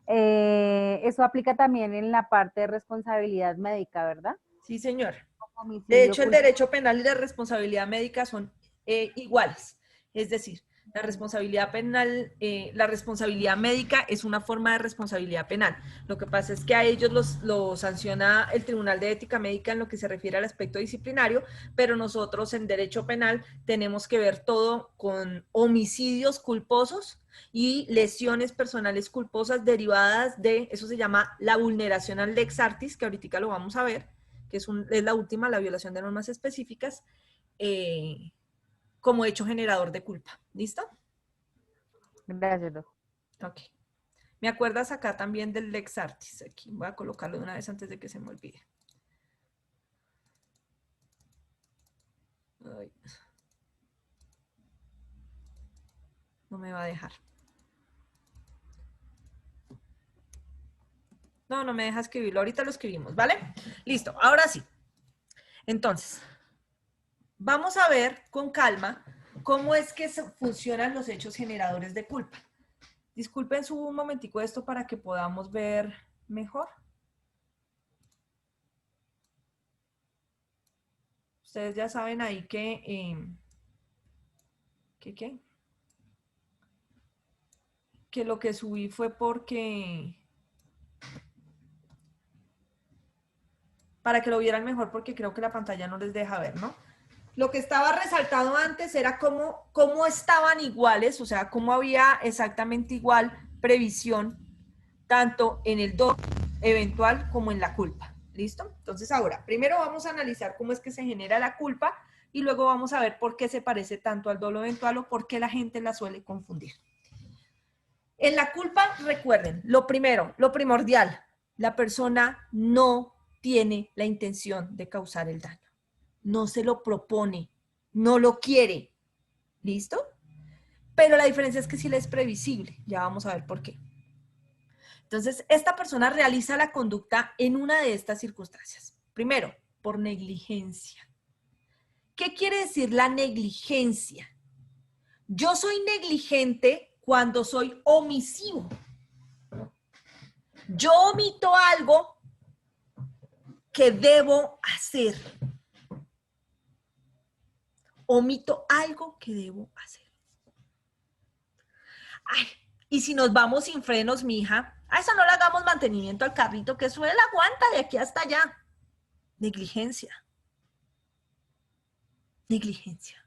eso aplica también en la parte de responsabilidad médica, ¿verdad? Sí, señor. Homicidio De hecho, el culposo. derecho penal y la responsabilidad médica son iguales. Es decir, la responsabilidad penal, la responsabilidad médica es una forma de responsabilidad penal. Lo que pasa es que a ellos los sanciona el Tribunal de Ética Médica en lo que se refiere al aspecto disciplinario, pero nosotros en derecho penal tenemos que ver todo con homicidios culposos y lesiones personales culposas derivadas de, eso se llama la vulneración al lex artis, que ahorita lo vamos a ver, que es la última, la violación de normas específicas, como hecho generador de culpa. ¿Listo? Gracias, doctor. Ok. ¿Me acuerdas acá también del lex artis? Aquí voy a colocarlo de una vez antes de que se me olvide. Ay. No me va a dejar. No, no me deja escribirlo. Ahorita lo escribimos, ¿vale? Listo, ahora sí. Entonces, vamos a ver con calma cómo es que funcionan los hechos generadores de culpa. Disculpen, subo un momentico esto para que podamos ver mejor. Ustedes ya saben ahí que lo que subí fue porque para que lo vieran mejor, porque creo que la pantalla no les deja ver, ¿no? Lo que estaba resaltado antes era cómo estaban iguales, o sea, cómo había exactamente igual previsión, tanto en el dolo eventual como en la culpa. ¿Listo? Entonces ahora, primero vamos a analizar cómo es que se genera la culpa y luego vamos a ver por qué se parece tanto al dolo eventual o por qué la gente la suele confundir. En la culpa, recuerden, lo primero, lo primordial, la persona no tiene la intención de causar el daño. No se lo propone, no lo quiere. ¿Listo? Pero la diferencia es que sí le es previsible. Ya vamos a ver por qué. Entonces, esta persona realiza la conducta en una de estas circunstancias. Primero, por negligencia. ¿Qué quiere decir la negligencia? Yo soy negligente cuando soy omisivo. Yo omito algo que debo hacer. Omito algo que debo hacer. Ay, y si nos vamos sin frenos, mija, a eso no le hagamos mantenimiento al carrito, que eso él aguanta de aquí hasta allá. Negligencia. Negligencia.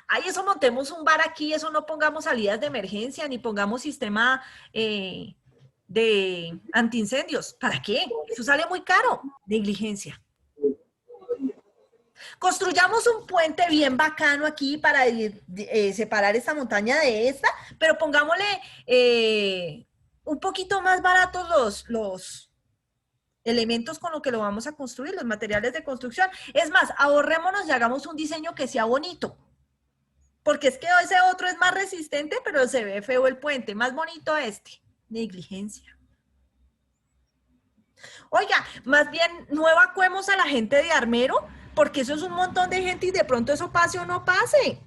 Ay, eso montemos un bar aquí, eso no pongamos salidas de emergencia, ni pongamos sistema de antiincendios. ¿Para qué? Eso sale muy caro. Negligencia. Construyamos un puente bien bacano aquí para separar esta montaña de esta, pero pongámosle un poquito más baratos los elementos con los que lo vamos a construir, los materiales de construcción. Es más, ahorrémonos y hagamos un diseño que sea bonito. Porque es que ese otro es más resistente, pero se ve feo el puente. Más bonito este. Negligencia. Oiga, más bien no evacuemos a la gente de Armero, porque eso es un montón de gente y de pronto eso pase o no pase.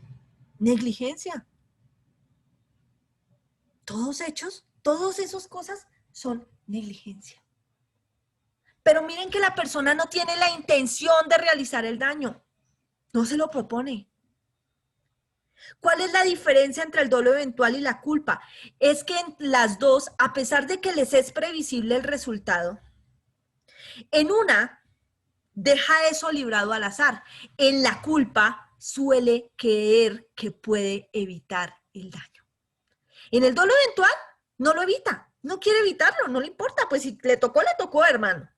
Negligencia. Todos hechos, todas esas cosas son negligencia. Pero miren que la persona no tiene la intención de realizar el daño. No se lo propone. ¿Cuál es la diferencia entre el dolo eventual y la culpa? Es que en las dos, a pesar de que les es previsible el resultado, en una deja eso librado al azar. En la culpa suele creer que puede evitar el daño. En el dolo eventual no lo evita, no quiere evitarlo, no le importa, pues si le tocó, hermano.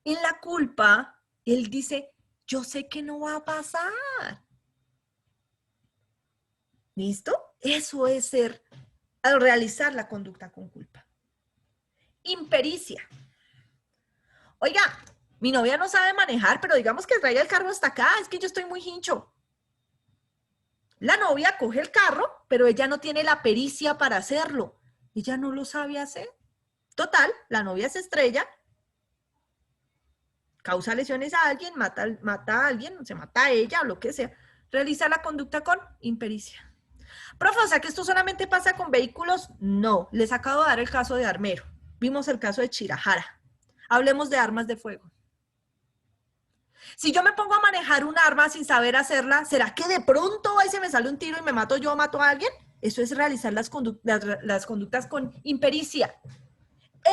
En la culpa, él dice, yo sé que no va a pasar. ¿Listo? Eso es al realizar la conducta con culpa. Impericia. Oiga, mi novia no sabe manejar, pero digamos que traiga el carro hasta acá, es que yo estoy muy hincho. La novia coge el carro, pero ella no tiene la pericia para hacerlo. Ella no lo sabe hacer. Total, la novia se estrella, causa lesiones a alguien, mata a alguien, se mata a ella o lo que sea. Realiza la conducta con impericia. Profe, o sea que esto solamente pasa con vehículos. No, les acabo de dar el caso de Armero. Vimos el caso de Chirajara. Hablemos de armas de fuego. Si yo me pongo a manejar un arma sin saber hacerla, ¿será que de pronto ahí se me sale un tiro y me mato yo o mato a alguien? Eso es realizar las conductas con impericia.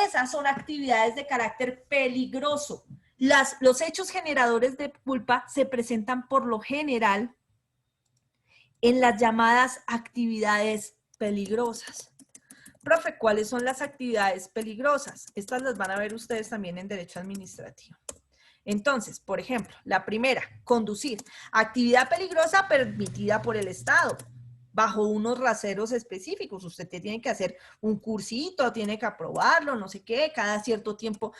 Esas son actividades de carácter peligroso. Los hechos generadores de culpa se presentan por lo general en las llamadas actividades peligrosas. Profe, ¿cuáles son las actividades peligrosas? Estas las van a ver ustedes también en Derecho Administrativo. Entonces, por ejemplo, la primera, conducir. Actividad peligrosa permitida por el Estado, bajo unos raseros específicos. Usted tiene que hacer un cursito, tiene que aprobarlo, no sé qué, cada cierto tiempo,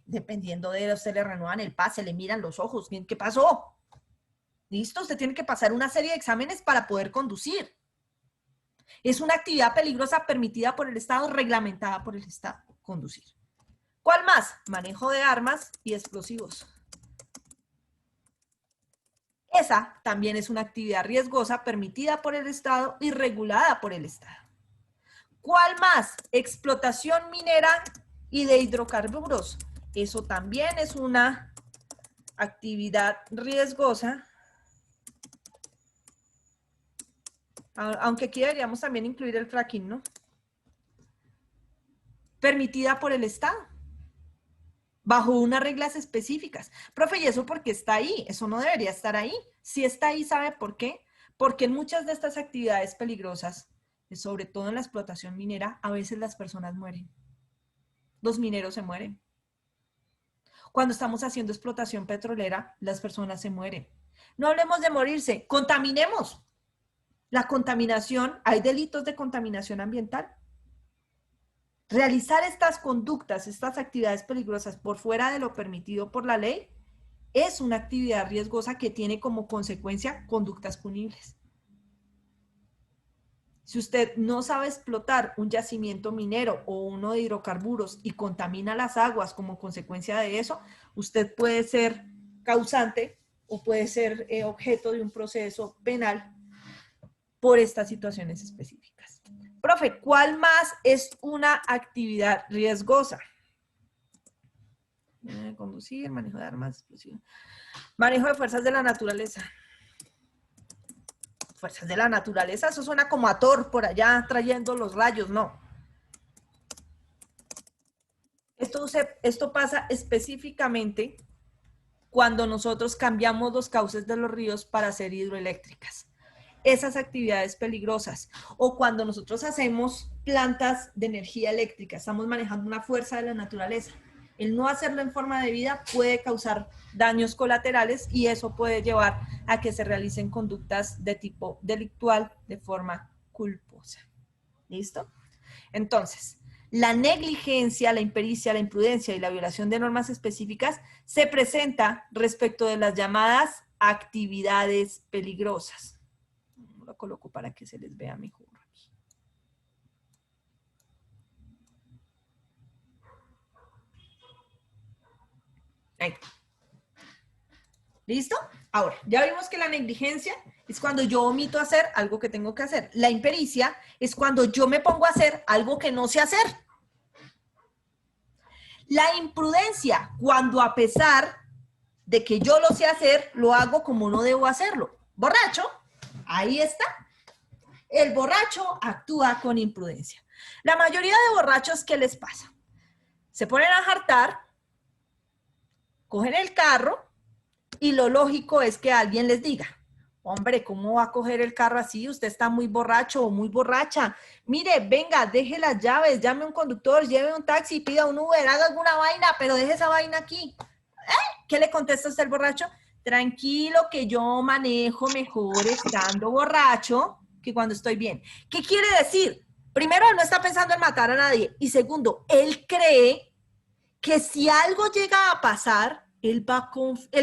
dependiendo de usted le renuevan el pase, le miran los ojos, ¿qué pasó? ¿Listo? Usted tiene que pasar una serie de exámenes para poder conducir. Es una actividad peligrosa permitida por el Estado, reglamentada por el Estado, conducir. ¿Cuál más? Manejo de armas y explosivos. Esa también es una actividad riesgosa permitida por el Estado y regulada por el Estado. ¿Cuál más? Explotación minera y de hidrocarburos. Eso también es una actividad riesgosa. Aunque aquí deberíamos también incluir el fracking, ¿no? Permitida por el Estado. Bajo unas reglas específicas. Profe, ¿y eso por qué está ahí? Eso no debería estar ahí. Si está ahí, ¿sabe por qué? Porque en muchas de estas actividades peligrosas, sobre todo en la explotación minera, a veces las personas mueren. Los mineros se mueren. Cuando estamos haciendo explotación petrolera, las personas se mueren. No hablemos de morirse, contaminemos. La contaminación, hay delitos de contaminación ambiental. Realizar estas conductas, estas actividades peligrosas por fuera de lo permitido por la ley, es una actividad riesgosa que tiene como consecuencia conductas punibles. Si usted no sabe explotar un yacimiento minero o uno de hidrocarburos y contamina las aguas como consecuencia de eso, usted puede ser causante o puede ser objeto de un proceso penal por estas situaciones específicas. Profe, ¿cuál más es una actividad riesgosa? Conducir, manejo de armas, explosivos. Manejo de fuerzas de la naturaleza. Fuerzas de la naturaleza, eso suena como a Thor por allá trayendo los rayos, no. Esto pasa específicamente cuando nosotros cambiamos los cauces de los ríos para hacer hidroeléctricas. Esas actividades peligrosas, o cuando nosotros hacemos plantas de energía eléctrica, estamos manejando una fuerza de la naturaleza. El no hacerlo en forma de vida puede causar daños colaterales y eso puede llevar a que se realicen conductas de tipo delictual de forma culposa. ¿Listo? Entonces, la negligencia, la impericia, la imprudencia y la violación de normas específicas se presenta respecto de las llamadas actividades peligrosas. Lo coloco para que se les vea mejor aquí. Ahí. ¿Listo? Ahora, ya vimos que la negligencia es cuando yo omito hacer algo que tengo que hacer. La impericia es cuando yo me pongo a hacer algo que no sé hacer. La imprudencia, cuando a pesar de que yo lo sé hacer, lo hago como no debo hacerlo. Borracho, ahí está. El borracho actúa con imprudencia. La mayoría de borrachos, ¿qué les pasa? Se ponen a jartar, cogen el carro y lo lógico es que alguien les diga, hombre, ¿cómo va a coger el carro así? Usted está muy borracho o muy borracha. Mire, venga, deje las llaves, llame a un conductor, lleve un taxi, pida un Uber, haga alguna vaina, pero deje esa vaina aquí. ¿Qué le contesta usted al borracho? Tranquilo, que yo manejo mejor estando borracho que cuando estoy bien. ¿Qué quiere decir? Primero, él no está pensando en matar a nadie. Y segundo, él cree que si algo llega a pasar, él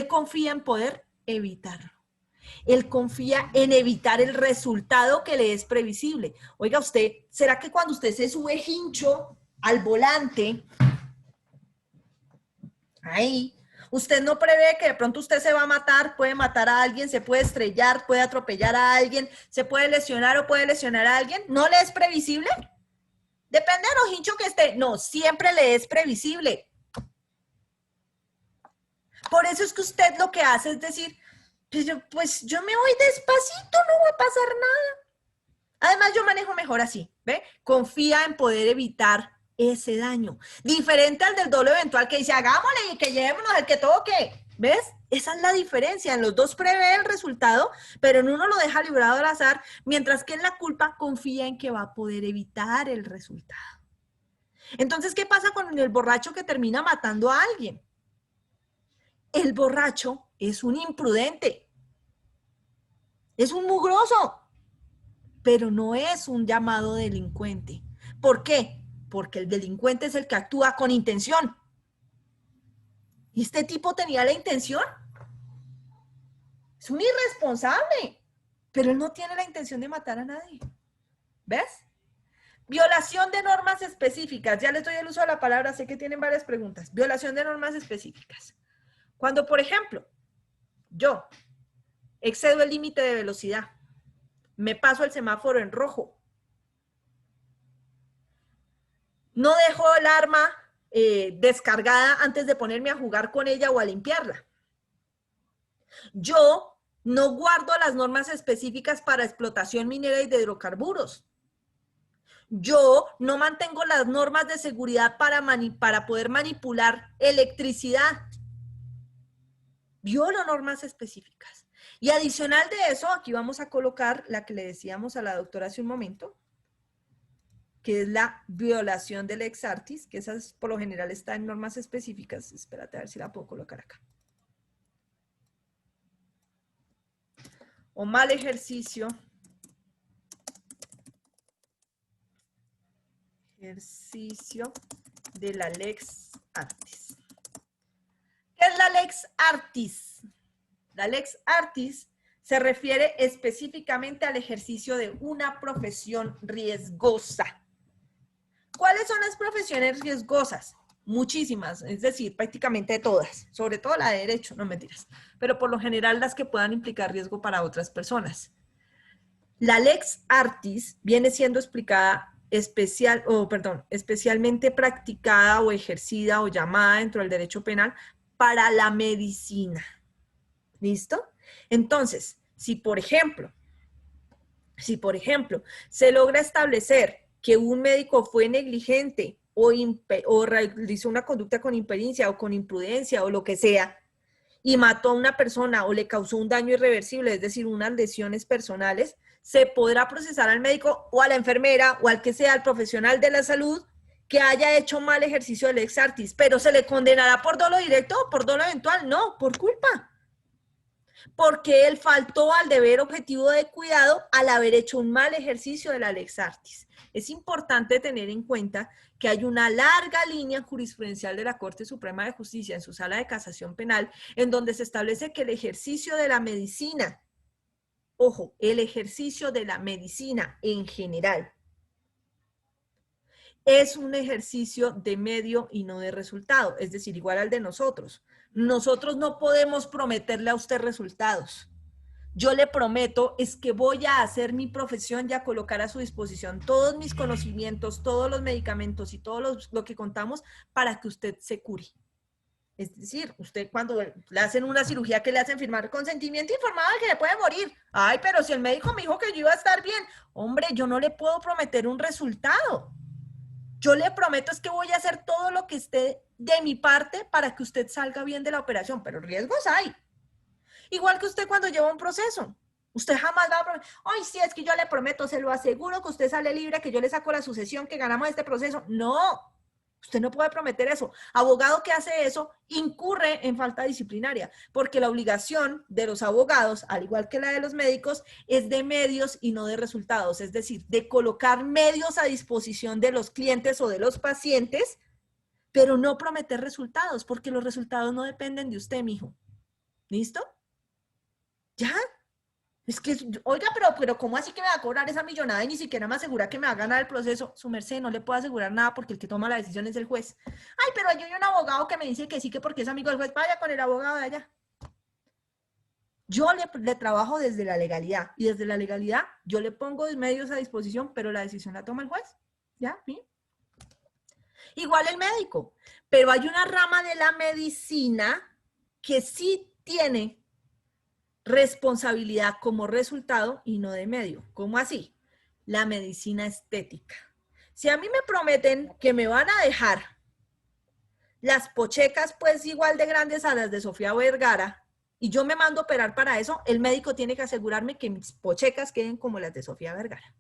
confía en poder evitarlo. Él confía en evitar el resultado que le es previsible. Oiga, usted, ¿será que cuando usted se sube hincho al volante, ahí, usted no prevé que de pronto usted se va a matar, puede matar a alguien, se puede estrellar, puede atropellar a alguien, se puede lesionar o puede lesionar a alguien? ¿No le es previsible? Depende de lo hincho que esté. No, siempre le es previsible. Por eso es que usted lo que hace es decir, pues yo me voy despacito, no va a pasar nada. Además, yo manejo mejor así, ¿ve? Confía en poder evitar ese daño. Diferente al del doble eventual que dice, hagámosle y que llevémonos al que toque. ¿Ves? Esa es la diferencia. En los dos prevé el resultado, pero en uno lo deja librado al azar, mientras que en la culpa confía en que va a poder evitar el resultado. Entonces, ¿qué pasa con el borracho que termina matando a alguien? El borracho es un imprudente. Es un mugroso, pero no es un llamado delincuente. ¿Por qué? Porque el delincuente es el que actúa con intención. ¿Y este tipo tenía la intención? Es un irresponsable, pero él no tiene la intención de matar a nadie. ¿Ves? Violación de normas específicas. Ya les doy el uso de la palabra, sé que tienen varias preguntas. Violación de normas específicas. Cuando, por ejemplo, yo excedo el límite de velocidad, me paso el semáforo en rojo, no dejo el arma descargada antes de ponerme a jugar con ella o a limpiarla. Yo no guardo las normas específicas para explotación minera y de hidrocarburos. Yo no mantengo las normas de seguridad para poder manipular electricidad. Violo normas específicas. Y adicional de eso, aquí vamos a colocar la que le decíamos a la doctora hace un momento, que es la violación del ex artis, que esas por lo general está en normas específicas. Espérate a ver si la puedo colocar acá. O mal ejercicio. Ejercicio de la lex artis. ¿Qué es la lex artis? La lex artis se refiere específicamente al ejercicio de una profesión riesgosa. ¿Cuáles son las profesiones riesgosas? Muchísimas, es decir, prácticamente todas, sobre todo la de derecho, no mentiras, pero por lo general las que puedan implicar riesgo para otras personas. La lex artis viene siendo explicada especialmente practicada o ejercida o llamada dentro del derecho penal para la medicina. ¿Listo? Entonces, si por ejemplo, se logra establecer que un médico fue negligente o realizó una conducta con impericia o con imprudencia o lo que sea, y mató a una persona o le causó un daño irreversible, es decir, unas lesiones personales, se podrá procesar al médico o a la enfermera o al que sea, al profesional de la salud que haya hecho mal ejercicio del ex artis, pero ¿se le condenará por dolo directo o por dolo eventual? No, por culpa. Porque él faltó al deber objetivo de cuidado al haber hecho un mal ejercicio de la lex artis. Es importante tener en cuenta que hay una larga línea jurisprudencial de la Corte Suprema de Justicia en su sala de casación penal, en donde se establece que el ejercicio de la medicina, ojo, el ejercicio de la medicina en general, es un ejercicio de medio y no de resultado, es decir, igual al de nosotros. Nosotros no podemos prometerle a usted resultados. Yo le prometo es que voy a hacer mi profesión y a colocar a su disposición todos mis conocimientos, todos los medicamentos y todo lo que contamos para que usted se cure. Es decir, usted cuando le hacen una cirugía que le hacen firmar consentimiento informado de que le puede morir. Ay, pero si el médico me dijo que yo iba a estar bien. Hombre, yo no le puedo prometer un resultado. Yo le prometo es que voy a hacer todo lo que esté de mi parte para que usted salga bien de la operación, pero riesgos hay. Igual que usted cuando lleva un proceso. Usted jamás va a prometer, ay, sí, es que yo le prometo, se lo aseguro que usted sale libre, que yo le saco la sucesión, que ganamos este proceso. No, usted no puede prometer eso. Abogado que hace eso incurre en falta disciplinaria, porque la obligación de los abogados, al igual que la de los médicos, es de medios y no de resultados. Es decir, de colocar medios a disposición de los clientes o de los pacientes, pero no prometer resultados, porque los resultados no dependen de usted, mijo. ¿Listo? ¿Ya? Es que, oiga, pero ¿cómo así que me va a cobrar esa millonada y ni siquiera me asegura que me va a ganar el proceso? Su merced, no le puedo asegurar nada porque el que toma la decisión es el juez. Ay, pero yo hay un abogado que me dice que sí, que porque es amigo del juez, vaya con el abogado de allá. Yo le trabajo desde la legalidad y desde la legalidad yo le pongo medios a disposición, pero la decisión la toma el juez. ¿Ya? ¿Sí? Igual el médico, pero hay una rama de la medicina que sí tiene responsabilidad como resultado y no de medio. ¿Cómo así? La medicina estética. Si a mí me prometen que me van a dejar las pochecas pues igual de grandes a las de Sofía Vergara y yo me mando a operar para eso, el médico tiene que asegurarme que mis pochecas queden como las de Sofía Vergara.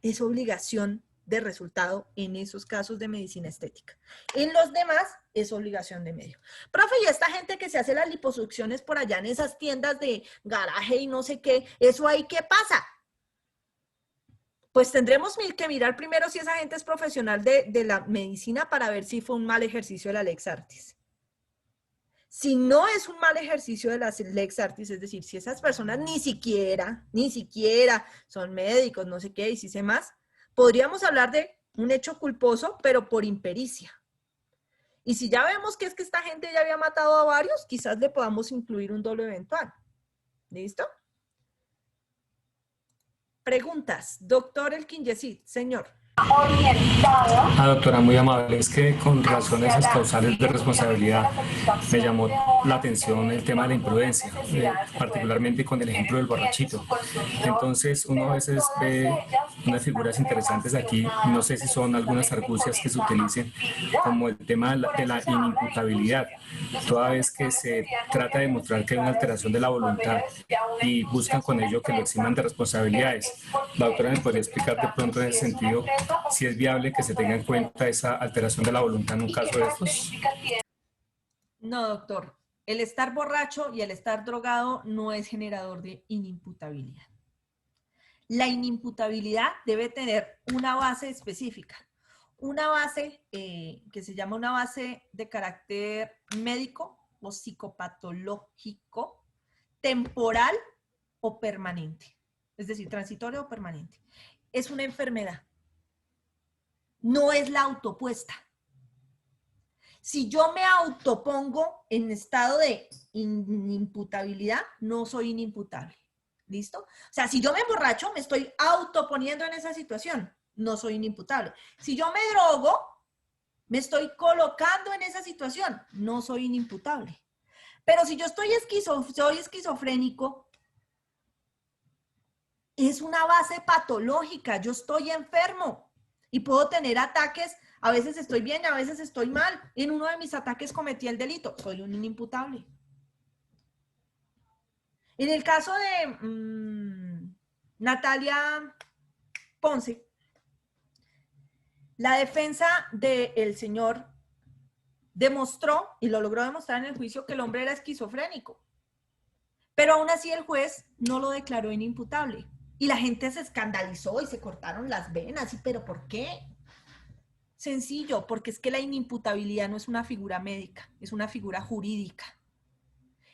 Es obligación de resultado en esos casos de medicina estética. En los demás es obligación de medio. Profe, y esta gente que se hace las liposucciones por allá en esas tiendas de garaje y no sé qué, ¿eso ahí qué pasa? Pues tendremos que mirar primero si esa gente es profesional de la medicina para ver si fue un mal ejercicio de la lex artis. Si no es un mal ejercicio de la lex artis, es decir, si esas personas ni siquiera son médicos, no sé qué, y si sé más, Podríamos hablar de un hecho culposo, pero por impericia. Y si ya vemos que es que esta gente ya había matado a varios, quizás le podamos incluir un dolo eventual. ¿Listo? Preguntas. Doctor Elkin Yesid, señor. Doctora, muy amable. Es que con razón a esas causales de responsabilidad me llamó la atención el tema de la imprudencia, particularmente con el ejemplo del borrachito. Entonces, uno a veces ve unas figuras interesantes aquí, no sé si son algunas argucias que se utilicen, como el tema de la inimputabilidad, toda vez que se trata de mostrar que hay una alteración de la voluntad y buscan con ello que lo eximan de responsabilidades. La doctora me podría explicar de pronto en ese sentido si es viable que se tenga en cuenta esa alteración de la voluntad en un caso de estos. No, doctor. El estar borracho y el estar drogado no es generador de inimputabilidad. La inimputabilidad debe tener una base específica, una base que se llama una base de carácter médico o psicopatológico, temporal o permanente, es decir, transitorio o permanente. Es una enfermedad. No es la autopuesta. Si yo me autopongo en estado de inimputabilidad, no soy inimputable. ¿Listo? O sea, si yo me emborracho, me estoy autoponiendo en esa situación. No soy inimputable. Si yo me drogo, me estoy colocando en esa situación. No soy inimputable. Pero si yo soy esquizofrénico, es una base patológica. Yo estoy enfermo. Y puedo tener ataques, a veces estoy bien, a veces estoy mal. En uno de mis ataques cometí el delito, soy un inimputable. En el caso de Natalia Ponce, la defensa del señor demostró, y lo logró demostrar en el juicio, que el hombre era esquizofrénico. Pero aún así el juez no lo declaró inimputable. Y la gente se escandalizó y se cortaron las venas. ¿Pero por qué? Sencillo, porque es que la inimputabilidad no es una figura médica, es una figura jurídica.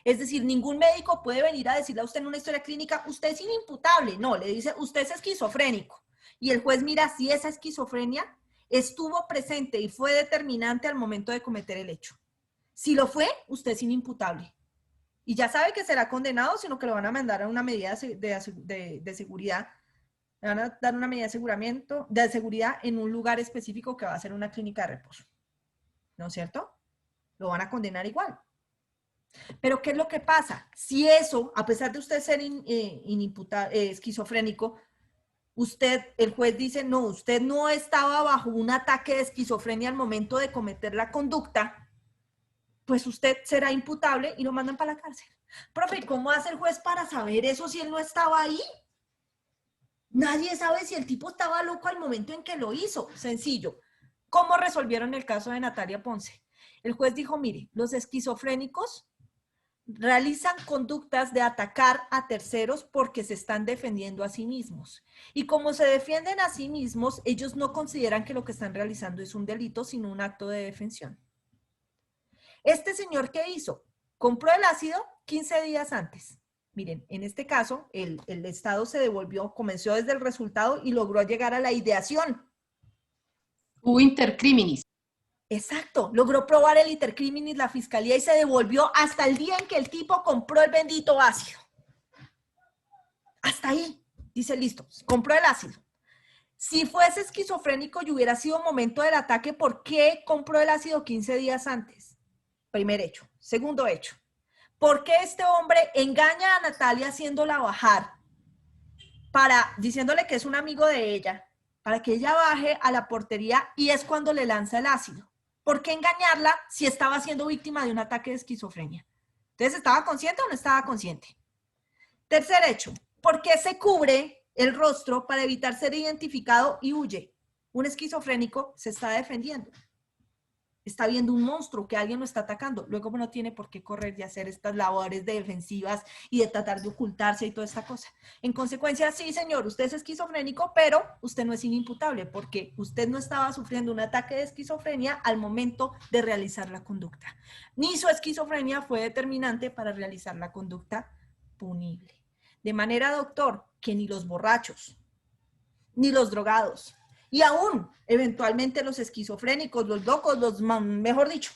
Es decir, ningún médico puede venir a decirle a usted en una historia clínica, usted es inimputable. No, le dice, usted es esquizofrénico. Y el juez mira si esa esquizofrenia estuvo presente y fue determinante al momento de cometer el hecho. Si lo fue, usted es inimputable. Y ya sabe que será condenado, sino que lo van a mandar a una medida de seguridad. Le van a dar una medida de seguridad en un lugar específico que va a ser una clínica de reposo. ¿No es cierto? Lo van a condenar igual. Pero ¿qué es lo que pasa? Si eso, a pesar de usted ser esquizofrénico, el juez dice, no, usted no estaba bajo un ataque de esquizofrenia al momento de cometer la conducta, pues usted será imputable y lo mandan para la cárcel. Profe, ¿cómo hace el juez para saber eso si él no estaba ahí? Nadie sabe si el tipo estaba loco al momento en que lo hizo. Sencillo. ¿Cómo resolvieron el caso de Natalia Ponce? El juez dijo, mire, los esquizofrénicos realizan conductas de atacar a terceros porque se están defendiendo a sí mismos. Y como se defienden a sí mismos, ellos no consideran que lo que están realizando es un delito, sino un acto de defensión. Este señor, ¿qué hizo? Compró el ácido 15 días antes. Miren, en este caso, el Estado se devolvió, comenzó desde el resultado y logró llegar a la ideación. Hubo intercriminis. Exacto, logró probar el intercriminis la fiscalía y se devolvió hasta el día en que el tipo compró el bendito ácido. Hasta ahí, dice, listo, compró el ácido. Si fuese esquizofrénico y hubiera sido momento del ataque, ¿por qué compró el ácido 15 días antes? Primer hecho. Segundo hecho. ¿Por qué este hombre engaña a Natalia haciéndola bajar? Diciéndole que es un amigo de ella, para que ella baje a la portería y es cuando le lanza el ácido. ¿Por qué engañarla si estaba siendo víctima de un ataque de esquizofrenia? Entonces, ¿estaba consciente o no estaba consciente? Tercer hecho. ¿Por qué se cubre el rostro para evitar ser identificado y huye? Un esquizofrénico se está defendiendo. Está viendo un monstruo que alguien lo está atacando. Luego no tiene por qué correr y hacer estas labores defensivas y de tratar de ocultarse y toda esta cosa. En consecuencia, sí, señor, usted es esquizofrénico, pero usted no es inimputable porque usted no estaba sufriendo un ataque de esquizofrenia al momento de realizar la conducta. Ni su esquizofrenia fue determinante para realizar la conducta punible. De manera, doctor, que ni los borrachos, ni los drogados, Y aún, eventualmente, los esquizofrénicos, los locos, mejor dicho,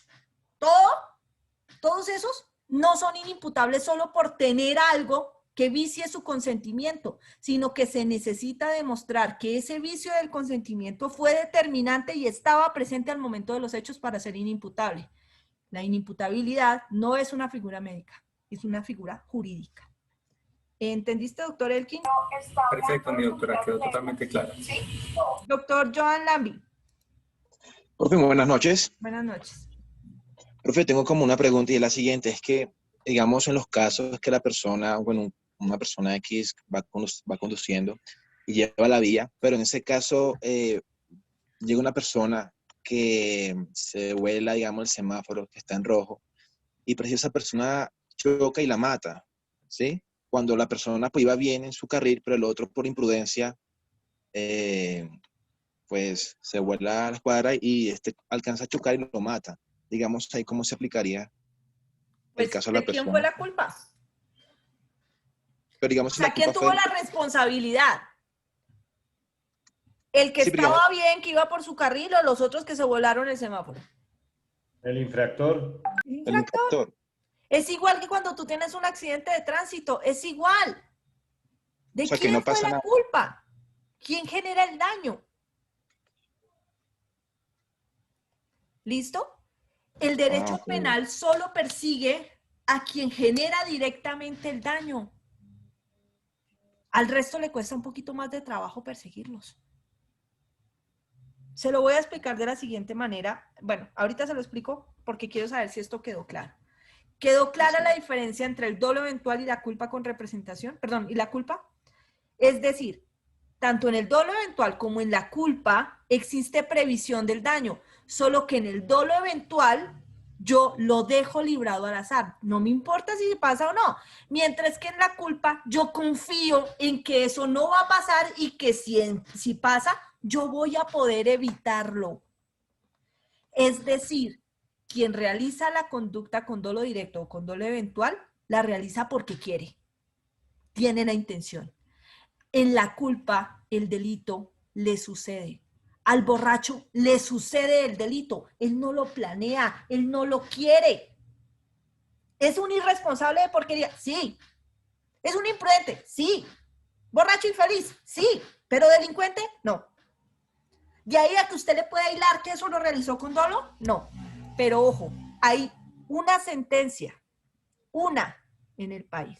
todos esos no son inimputables solo por tener algo que vicie su consentimiento, sino que se necesita demostrar que ese vicio del consentimiento fue determinante y estaba presente al momento de los hechos para ser inimputable. La inimputabilidad no es una figura médica, es una figura jurídica. ¿Entendiste, doctor Elkin? Perfecto, mi doctora, quedó totalmente claro. Doctor Joan Lambi. Profe, buenas noches. Buenas noches. Profe, tengo como una pregunta y es la siguiente, es que, digamos, en los casos que la persona, bueno, una persona X va conduciendo y lleva la vía, pero en ese caso llega una persona que se vuela, digamos, el semáforo que está en rojo y pues esa persona choca y la mata, ¿sí? Cuando la persona pues iba bien en su carril, pero el otro por imprudencia pues se vuela a la escuadra y alcanza a chocar y lo mata. Digamos, ahí cómo se aplicaría el caso de la persona. ¿De quién fue la culpa? Pero digamos, o sea, ¿quién tuvo la responsabilidad? ¿El que estaba bien, que iba por su carril, o los otros que se volaron el semáforo? El infractor. El infractor. Es igual que cuando tú tienes un accidente de tránsito, es igual. ¿De quién fue la culpa? ¿Quién genera el daño? ¿Listo? El derecho penal solo persigue a quien genera directamente el daño. Al resto le cuesta un poquito más de trabajo perseguirlos. Se lo voy a explicar de la siguiente manera. Bueno, ahorita se lo explico porque quiero saber si esto quedó claro. ¿Quedó clara la diferencia entre el dolo eventual y la culpa con representación? Perdón, ¿y la culpa? Es decir, tanto en el dolo eventual como en la culpa existe previsión del daño, solo que en el dolo eventual yo lo dejo librado al azar. No me importa si pasa o no. Mientras que en la culpa yo confío en que eso no va a pasar y que si pasa, yo voy a poder evitarlo. Es decir, quien realiza la conducta con dolo directo o con dolo eventual, la realiza porque quiere. Tiene la intención. En la culpa, el delito le sucede. Al borracho le sucede el delito. Él no lo planea, él no lo quiere. ¿Es un irresponsable de porquería? Sí. ¿Es un imprudente? Sí. ¿Borracho infeliz? Sí. ¿Pero delincuente? No. ¿De ahí a que usted le pueda hilar que eso lo realizó con dolo? No. Pero ojo, hay una sentencia, una en el país.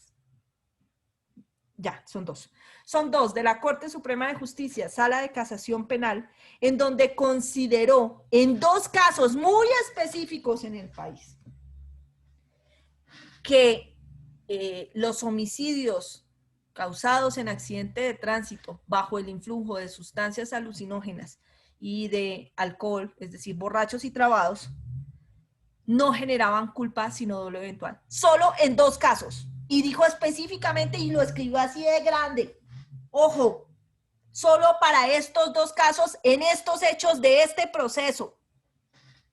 Ya, son dos. Son dos de la Corte Suprema de Justicia, Sala de Casación Penal, en donde consideró en dos casos muy específicos en el país que los homicidios causados en accidente de tránsito bajo el influjo de sustancias alucinógenas y de alcohol, es decir, borrachos y trabados, no generaban culpa sino dolo eventual. Solo en dos casos. Y dijo específicamente y lo escribió así de grande. Ojo, solo para estos dos casos, en estos hechos de este proceso.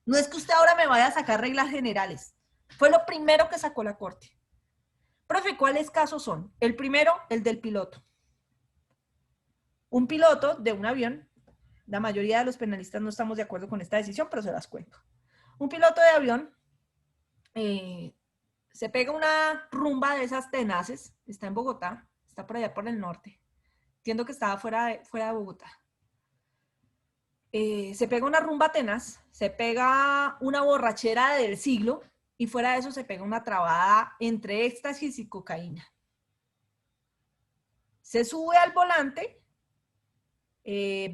No es que usted ahora me vaya a sacar reglas generales. Fue lo primero que sacó la Corte. Profe, ¿cuáles casos son? El primero, el del piloto. Un piloto de un avión, la mayoría de los penalistas no estamos de acuerdo con esta decisión, pero se las cuento. Un piloto de avión se pega una rumba de esas tenaces, está en Bogotá, está por allá por el norte. Entiendo que estaba fuera de Bogotá. Se pega una rumba tenaz, se pega una borrachera del siglo y fuera de eso se pega una trabada entre éxtasis y cocaína. Se sube al volante,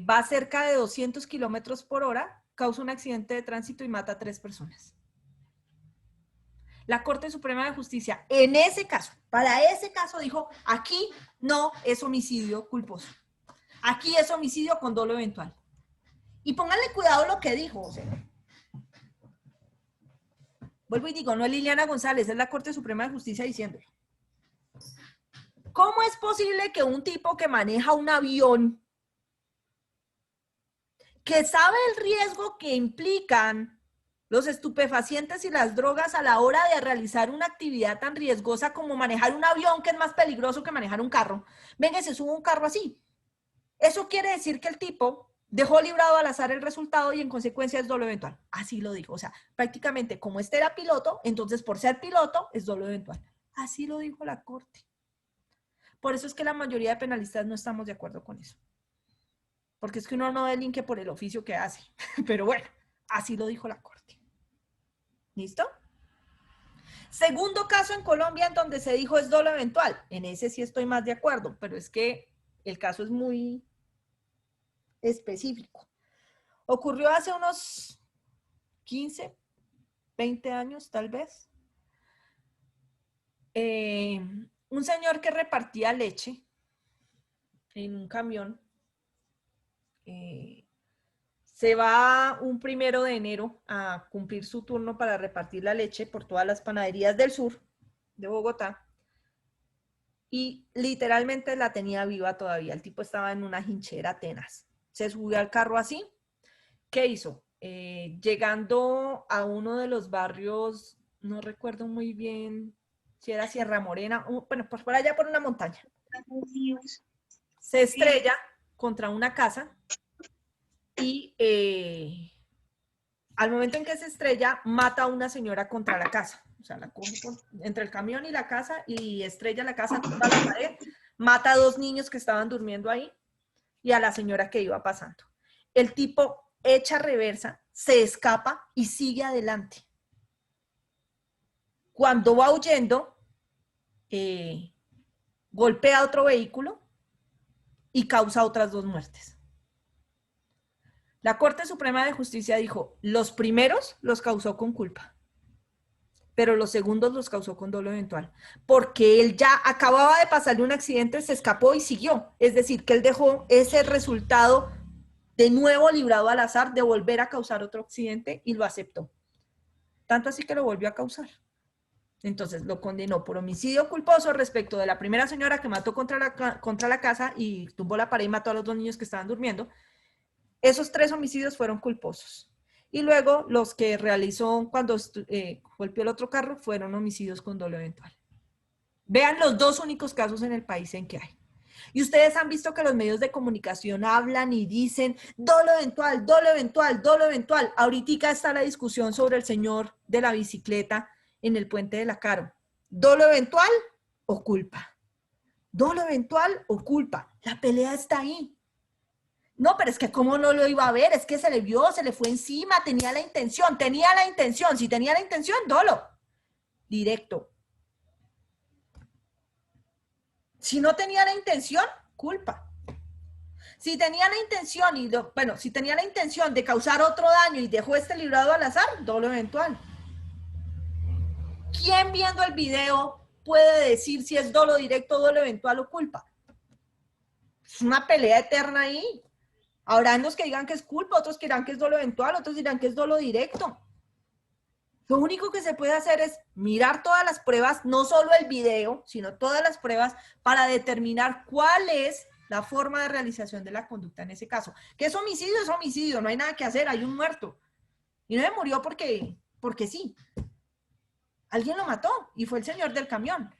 va cerca de 200 kilómetros por hora, causa un accidente de tránsito y mata a 3 personas. La Corte Suprema de Justicia, en ese caso, para ese caso dijo, aquí no es homicidio culposo. Aquí es homicidio con dolo eventual. Y pónganle cuidado lo que dijo, o sea. Vuelvo y digo, no es Liliana González, es la Corte Suprema de Justicia diciéndolo. ¿Cómo es posible que un tipo que maneja un avión, que sabe el riesgo que implican los estupefacientes y las drogas a la hora de realizar una actividad tan riesgosa como manejar un avión, que es más peligroso que manejar un carro, venga y se sube un carro así? Eso quiere decir que el tipo Dejó librado al azar el resultado y en consecuencia es dolo eventual. Así lo dijo. O sea, prácticamente como este era piloto, entonces por ser piloto es dolo eventual. Así lo dijo la Corte. Por eso es que la mayoría de penalistas no estamos de acuerdo con eso. Porque es que uno no delinque por el oficio que hace. Pero bueno, así lo dijo la Corte. ¿Listo? Segundo caso en Colombia en donde se dijo es dolo eventual. En ese sí estoy más de acuerdo, pero es que el caso es muy específico. Ocurrió hace unos 15, 20 años tal vez. Un señor que repartía leche en un camión se va un 1 de enero a cumplir su turno para repartir la leche por todas las panaderías del sur de Bogotá y literalmente la tenía viva todavía. El tipo estaba en una hinchera tenaz. Se subió al carro así. ¿Qué hizo? Llegando a uno de los barrios, no recuerdo muy bien si era Sierra Morena, bueno, por allá por una montaña. Se estrella contra una casa y al momento en que se estrella, mata a una señora contra la casa. O sea, la coge entre el camión y la casa y estrella la casa contra la pared, mata a 2 niños que estaban durmiendo ahí y a la señora que iba pasando. El tipo echa reversa, se escapa y sigue adelante. Cuando va huyendo, golpea a otro vehículo y causa otras 2 muertes. La Corte Suprema de Justicia dijo, los primeros los causó con culpa, pero los segundos los causó con dolo eventual, porque él ya acababa de pasarle un accidente, se escapó y siguió. Es decir, que él dejó ese resultado de nuevo librado al azar de volver a causar otro accidente y lo aceptó. Tanto así que lo volvió a causar. Entonces lo condenó por homicidio culposo respecto de la primera señora que mató contra la casa y tumbó la pared y mató a los 2 niños que estaban durmiendo. Esos 3 homicidios fueron culposos. Y luego los que realizó cuando golpeó el otro carro fueron homicidios con dolo eventual. Vean los 2 únicos casos en el país en que hay. Y ustedes han visto que los medios de comunicación hablan y dicen dolo eventual, dolo eventual, dolo eventual. Ahorita está la discusión sobre el señor de la bicicleta en el puente de la Caro. ¿Dolo eventual o culpa? ¿Dolo eventual o culpa? La pelea está ahí. No, pero es que ¿cómo no lo iba a ver? Es que se le vio, se le fue encima, tenía la intención. Si tenía la intención, dolo. Directo. Si no tenía la intención, culpa. Si tenía la intención, si tenía la intención de causar otro daño y dejó este librado al azar, dolo eventual. ¿Quién viendo el video puede decir si es dolo directo, dolo eventual o culpa? Es una pelea eterna ahí. Habrá unos que digan que es culpa, otros que dirán que es dolo eventual, otros dirán que es dolo directo. Lo único que se puede hacer es mirar todas las pruebas, no solo el video, sino todas las pruebas para determinar cuál es la forma de realización de la conducta en ese caso. Que es homicidio, no hay nada que hacer, hay un muerto. Y no se murió porque sí. Alguien lo mató y fue el señor del camión.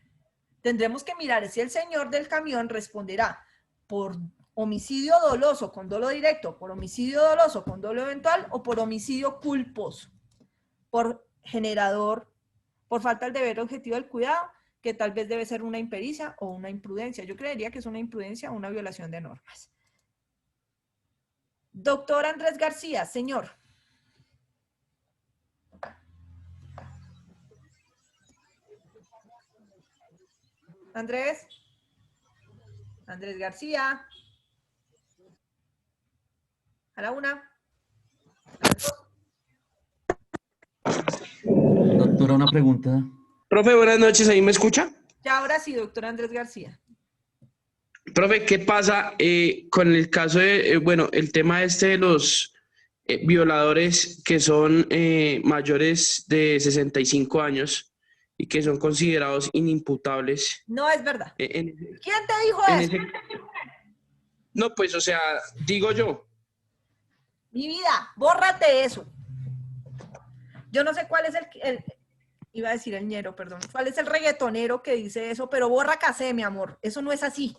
Tendremos que mirar si el señor del camión responderá por homicidio doloso con dolo directo, por homicidio doloso con dolo eventual o por homicidio culposo, por generador, por falta del deber objetivo del cuidado, que tal vez debe ser una impericia o una imprudencia. Yo creería que es una imprudencia o una violación de normas. Doctor Andrés García, señor. Andrés García. A la 1. Doctora, una pregunta. Profe, buenas noches, ¿ahí me escucha? Ya, ahora sí, doctor Andrés García. Profe, ¿qué pasa con el caso de, el tema de los violadores que son mayores de 65 años y que son considerados inimputables? No es verdad. ¿Quién te dijo eso? No, pues, o sea, digo yo. Mi vida, bórrate eso. Yo no sé cuál es iba a decir el ñero, perdón. ¿Cuál es el reggaetonero que dice eso? Pero borra casé, mi amor. Eso no es así.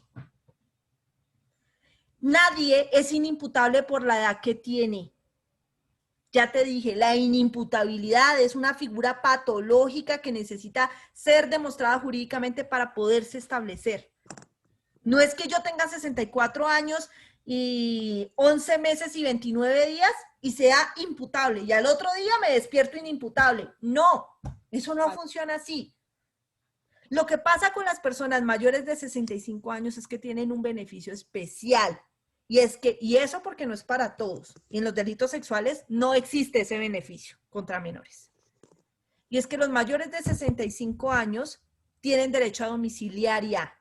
Nadie es inimputable por la edad que tiene. Ya te dije, la inimputabilidad es una figura patológica que necesita ser demostrada jurídicamente para poderse establecer. No es que yo tenga 64 años y 11 meses y 29 días y sea imputable y al otro día me despierto inimputable. No, eso no funciona así. Lo que pasa con las personas mayores de 65 años es que tienen un beneficio especial. Y eso porque no es para todos. Y en los delitos sexuales no existe ese beneficio contra menores. Y es que los mayores de 65 años tienen derecho a domiciliaria.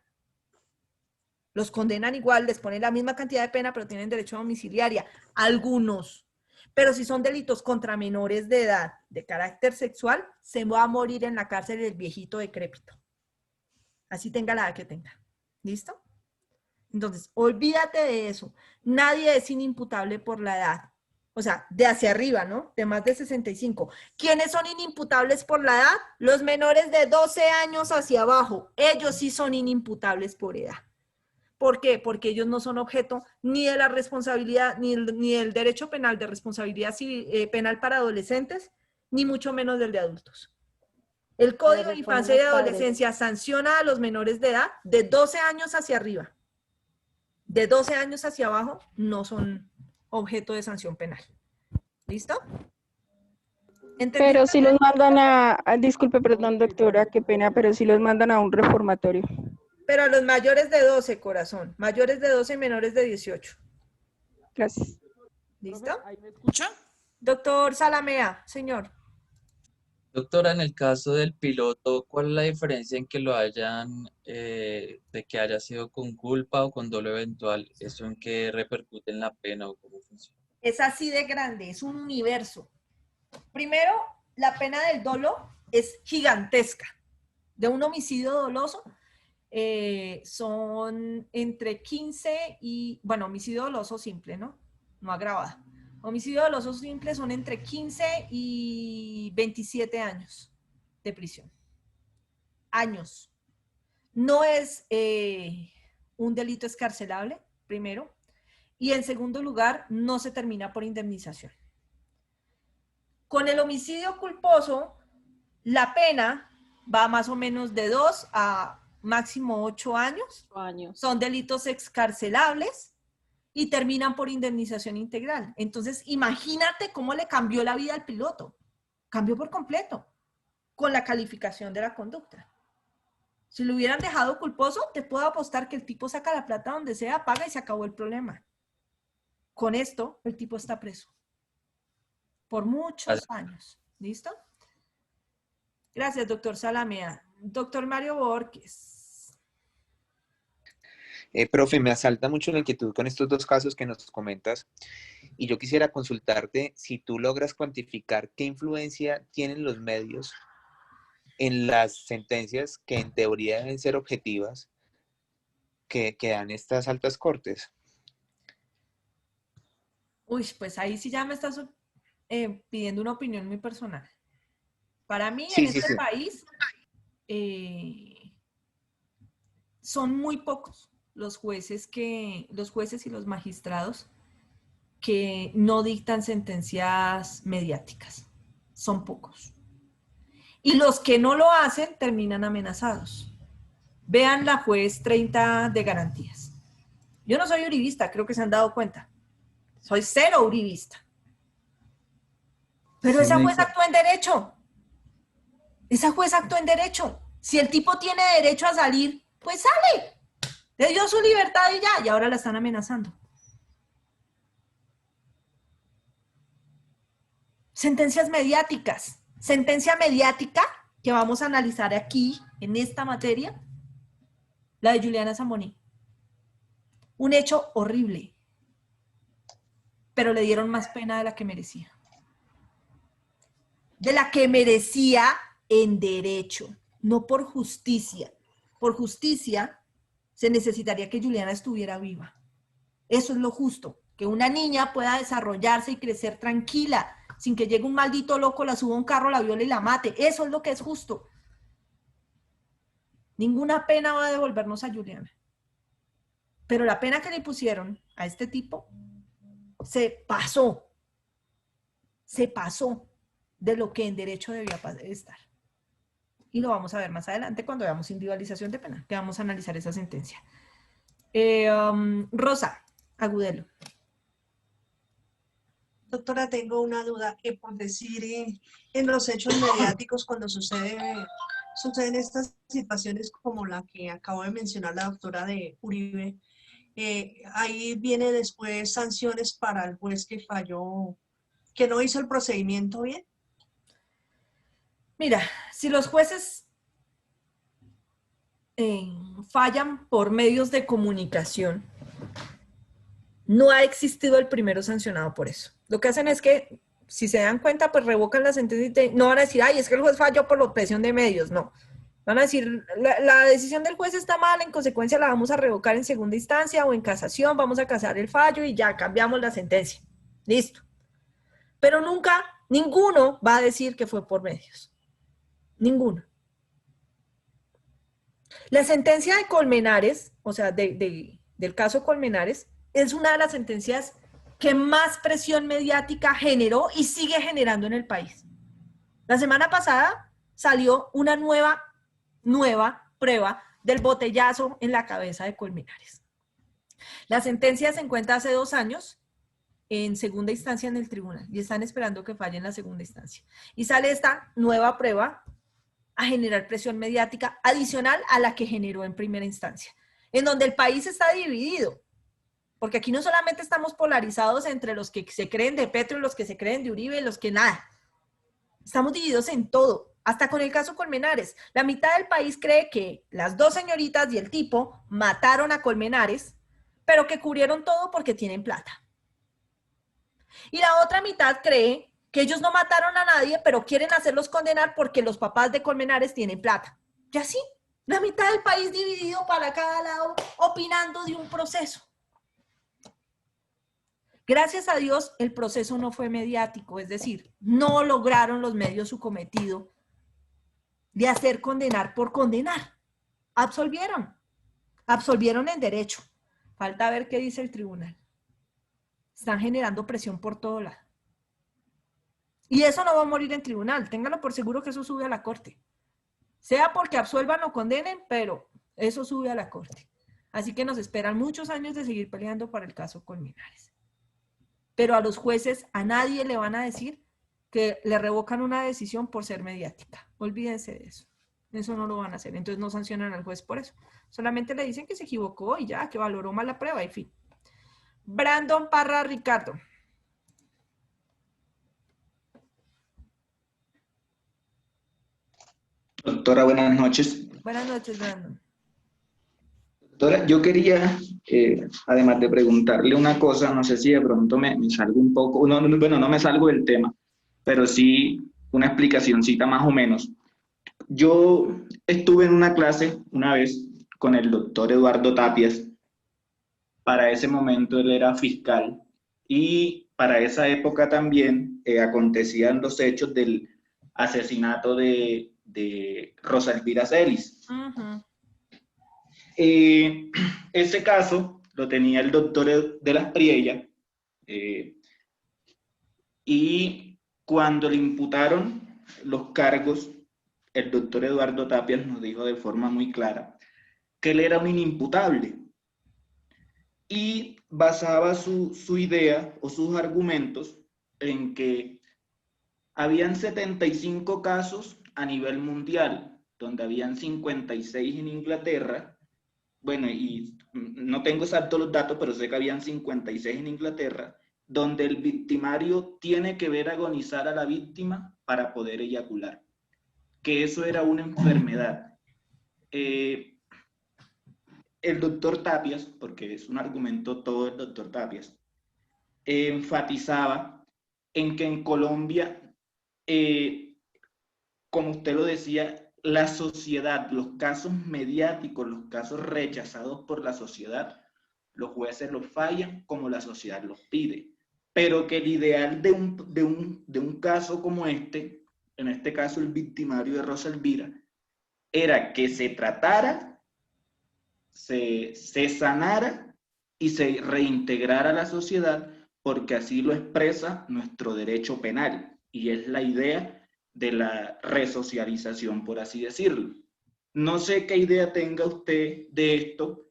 Los condenan igual, les ponen la misma cantidad de pena, pero tienen derecho a domiciliaria. Algunos. Pero si son delitos contra menores de edad de carácter sexual, se va a morir en la cárcel el viejito decrépito. Así tenga la edad que tenga. ¿Listo? Entonces, olvídate de eso. Nadie es inimputable por la edad. O sea, de hacia arriba, ¿no? De más de 65. ¿Quiénes son inimputables por la edad? Los menores de 12 años hacia abajo. Ellos sí son inimputables por edad. ¿Por qué? Porque ellos no son objeto ni de la responsabilidad, ni del derecho penal de responsabilidad civil, penal para adolescentes, ni mucho menos del de adultos. El Código de Infancia y Adolescencia sanciona a los menores de edad de 12 años hacia arriba. De 12 años hacia abajo no son objeto de sanción penal. ¿Listo? Pero si los mandan disculpe, perdón, doctora, qué pena, pero si los mandan a un reformatorio. Pero a los mayores de 12, corazón. Mayores de 12 y menores de 18. Gracias. ¿Listo? ¿Ahí me escucha? Doctor Salamea, señor. Doctora, en el caso del piloto, ¿cuál es la diferencia en que lo hayan, de que haya sido con culpa o con dolo eventual? ¿Eso en qué repercute en la pena o cómo funciona? Es así de grande, es un universo. Primero, la pena del dolo es gigantesca. De un homicidio doloso son entre 15 y, bueno, homicidio doloso simple, ¿no? No agravado. Homicidio doloso simple son entre 15 y 27 años de prisión. Años. No es un delito escarcelable, primero. Y en segundo lugar, no se termina por indemnización. Con el homicidio culposo, la pena va más o menos de 2 a máximo 8 años. Son delitos excarcelables y terminan por indemnización integral. Entonces, imagínate cómo le cambió la vida al piloto. Cambió por completo con la calificación de la conducta. Si lo hubieran dejado culposo, te puedo apostar que el tipo saca la plata donde sea, paga y se acabó el problema. Con esto, el tipo está preso. Por muchos años. ¿Listo? Gracias, doctor Salamea. Doctor Mario Borges. Profe, me asalta mucho la inquietud con estos dos casos que nos comentas y yo quisiera consultarte si tú logras cuantificar qué influencia tienen los medios en las sentencias que en teoría deben ser objetivas que dan estas altas cortes. Uy, pues ahí sí ya me estás pidiendo una opinión muy personal. Para mí, en este país, son muy pocos los jueces y los magistrados que no dictan sentencias mediáticas. Son pocos. Y los que no lo hacen terminan amenazados. Vean la juez 30 de garantías. Yo no soy uribista, creo que se han dado cuenta. Soy cero uribista. Pero esa juez actuó en derecho. Esa juez actuó en derecho. Si el tipo tiene derecho a salir, pues sale. Le dio su libertad y ya, y ahora la están amenazando. Sentencias mediáticas. Sentencia mediática que vamos a analizar aquí, en esta materia, la de Juliana Zamboni. Un hecho horrible, pero le dieron más pena de la que merecía. De la que merecía en derecho, no por justicia. Por justicia se necesitaría que Juliana estuviera viva. Eso es lo justo, que una niña pueda desarrollarse y crecer tranquila, sin que llegue un maldito loco, la suba a un carro, la viole y la mate. Eso es lo que es justo. Ninguna pena va a devolvernos a Juliana. Pero la pena que le pusieron a este tipo se pasó de lo que en derecho debía estar. Y lo vamos a ver más adelante cuando veamos individualización de pena, que vamos a analizar esa sentencia. Rosa Agudelo. Doctora, tengo una duda, que por decir en los hechos mediáticos, cuando suceden estas situaciones como la que acabo de mencionar la doctora de Uribe, ahí viene después sanciones para el juez que falló, que no hizo el procedimiento bien. Mira, si los jueces fallan por medios de comunicación, no ha existido el primero sancionado por eso. Lo que hacen es que, si se dan cuenta, pues revocan la sentencia y no van a decir, ay, es que el juez falló por la presión de medios, no. Van a decir, la decisión del juez está mal, en consecuencia la vamos a revocar en segunda instancia o en casación, vamos a casar el fallo y ya cambiamos la sentencia. Listo. Pero nunca, ninguno va a decir que fue por medios. Ninguno. La sentencia de Colmenares, o sea, del caso Colmenares, es una de las sentencias que más presión mediática generó y sigue generando en el país. La semana pasada salió una nueva prueba del botellazo en la cabeza de Colmenares. La sentencia se encuentra hace 2 años en segunda instancia en el tribunal y están esperando que falle en la segunda instancia. Y sale esta nueva prueba a generar presión mediática adicional a la que generó en primera instancia, en donde el país está dividido. Porque aquí no solamente estamos polarizados entre los que se creen de Petro y los que se creen de Uribe y los que nada. Estamos divididos en todo, hasta con el caso Colmenares. La mitad del país cree que las 2 señoritas y el tipo mataron a Colmenares, pero que cubrieron todo porque tienen plata. Y la otra mitad cree que ellos no mataron a nadie, pero quieren hacerlos condenar porque los papás de Colmenares tienen plata. Y así, la mitad del país dividido para cada lado, opinando de un proceso. Gracias a Dios, el proceso no fue mediático, es decir, no lograron los medios su cometido de hacer condenar por condenar. Absolvieron en derecho. Falta ver qué dice el tribunal. Están generando presión por todo lado. Y eso no va a morir en tribunal, ténganlo por seguro que eso sube a la corte. Sea porque absuelvan o condenen, pero eso sube a la corte. Así que nos esperan muchos años de seguir peleando para el caso Colmenares. Pero a los jueces, a nadie le van a decir que le revocan una decisión por ser mediática. Olvídense de eso. Eso no lo van a hacer. Entonces no sancionan al juez por eso. Solamente le dicen que se equivocó y ya, que valoró mal la prueba y fin. Brandon Parra Ricardo. Doctora, buenas noches. Buenas noches, Brandon. Doctora, yo quería, además de preguntarle una cosa, no sé si de pronto me salgo un poco, bueno, no me salgo del tema, pero sí una explicacioncita más o menos. Yo estuve en una clase una vez con el doctor Eduardo Tapias. Para ese momento él era fiscal y para esa época también acontecían los hechos del asesinato de Rosa Elvira Celis. Ese caso lo tenía el doctor de las Priella y cuando le imputaron los cargos, el doctor Eduardo Tapias nos dijo de forma muy clara que él era un inimputable y basaba su idea o sus argumentos en que habían 75 casos a nivel mundial, donde habían 56 en Inglaterra. Bueno, y no tengo exactos los datos, pero sé que habían 56 en Inglaterra, donde el victimario tiene que ver agonizar a la víctima para poder eyacular. Que eso era una enfermedad. El doctor Tapias, porque es un argumento todo el doctor Tapias, enfatizaba en que en Colombia, como usted lo decía, la sociedad, los casos mediáticos, los casos rechazados por la sociedad, los jueces los fallan como la sociedad los pide. Pero que el ideal de un caso como este, en este caso el victimario de Rosa Elvira, era que se tratara, se sanara y se reintegrara a la sociedad porque así lo expresa nuestro derecho penal y es la idea de la resocialización, por así decirlo. No sé qué idea tenga usted de esto,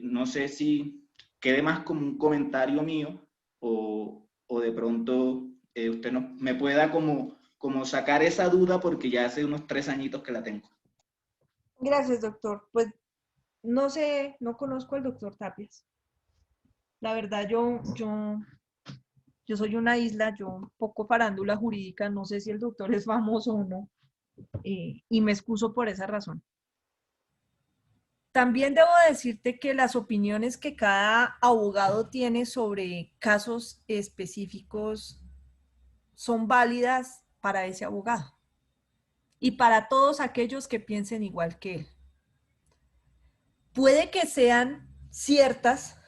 no sé si quede más como un comentario mío o de pronto usted me pueda como sacar esa duda porque ya hace unos 3 añitos que la tengo. Gracias, doctor. Pues no sé, no conozco al doctor Tapias. La verdad, yo soy una isla, yo poco farándula jurídica, no sé si el doctor es famoso o no, y me excuso por esa razón. También debo decirte que las opiniones que cada abogado tiene sobre casos específicos son válidas para ese abogado y para todos aquellos que piensen igual que él. Puede que sean ciertas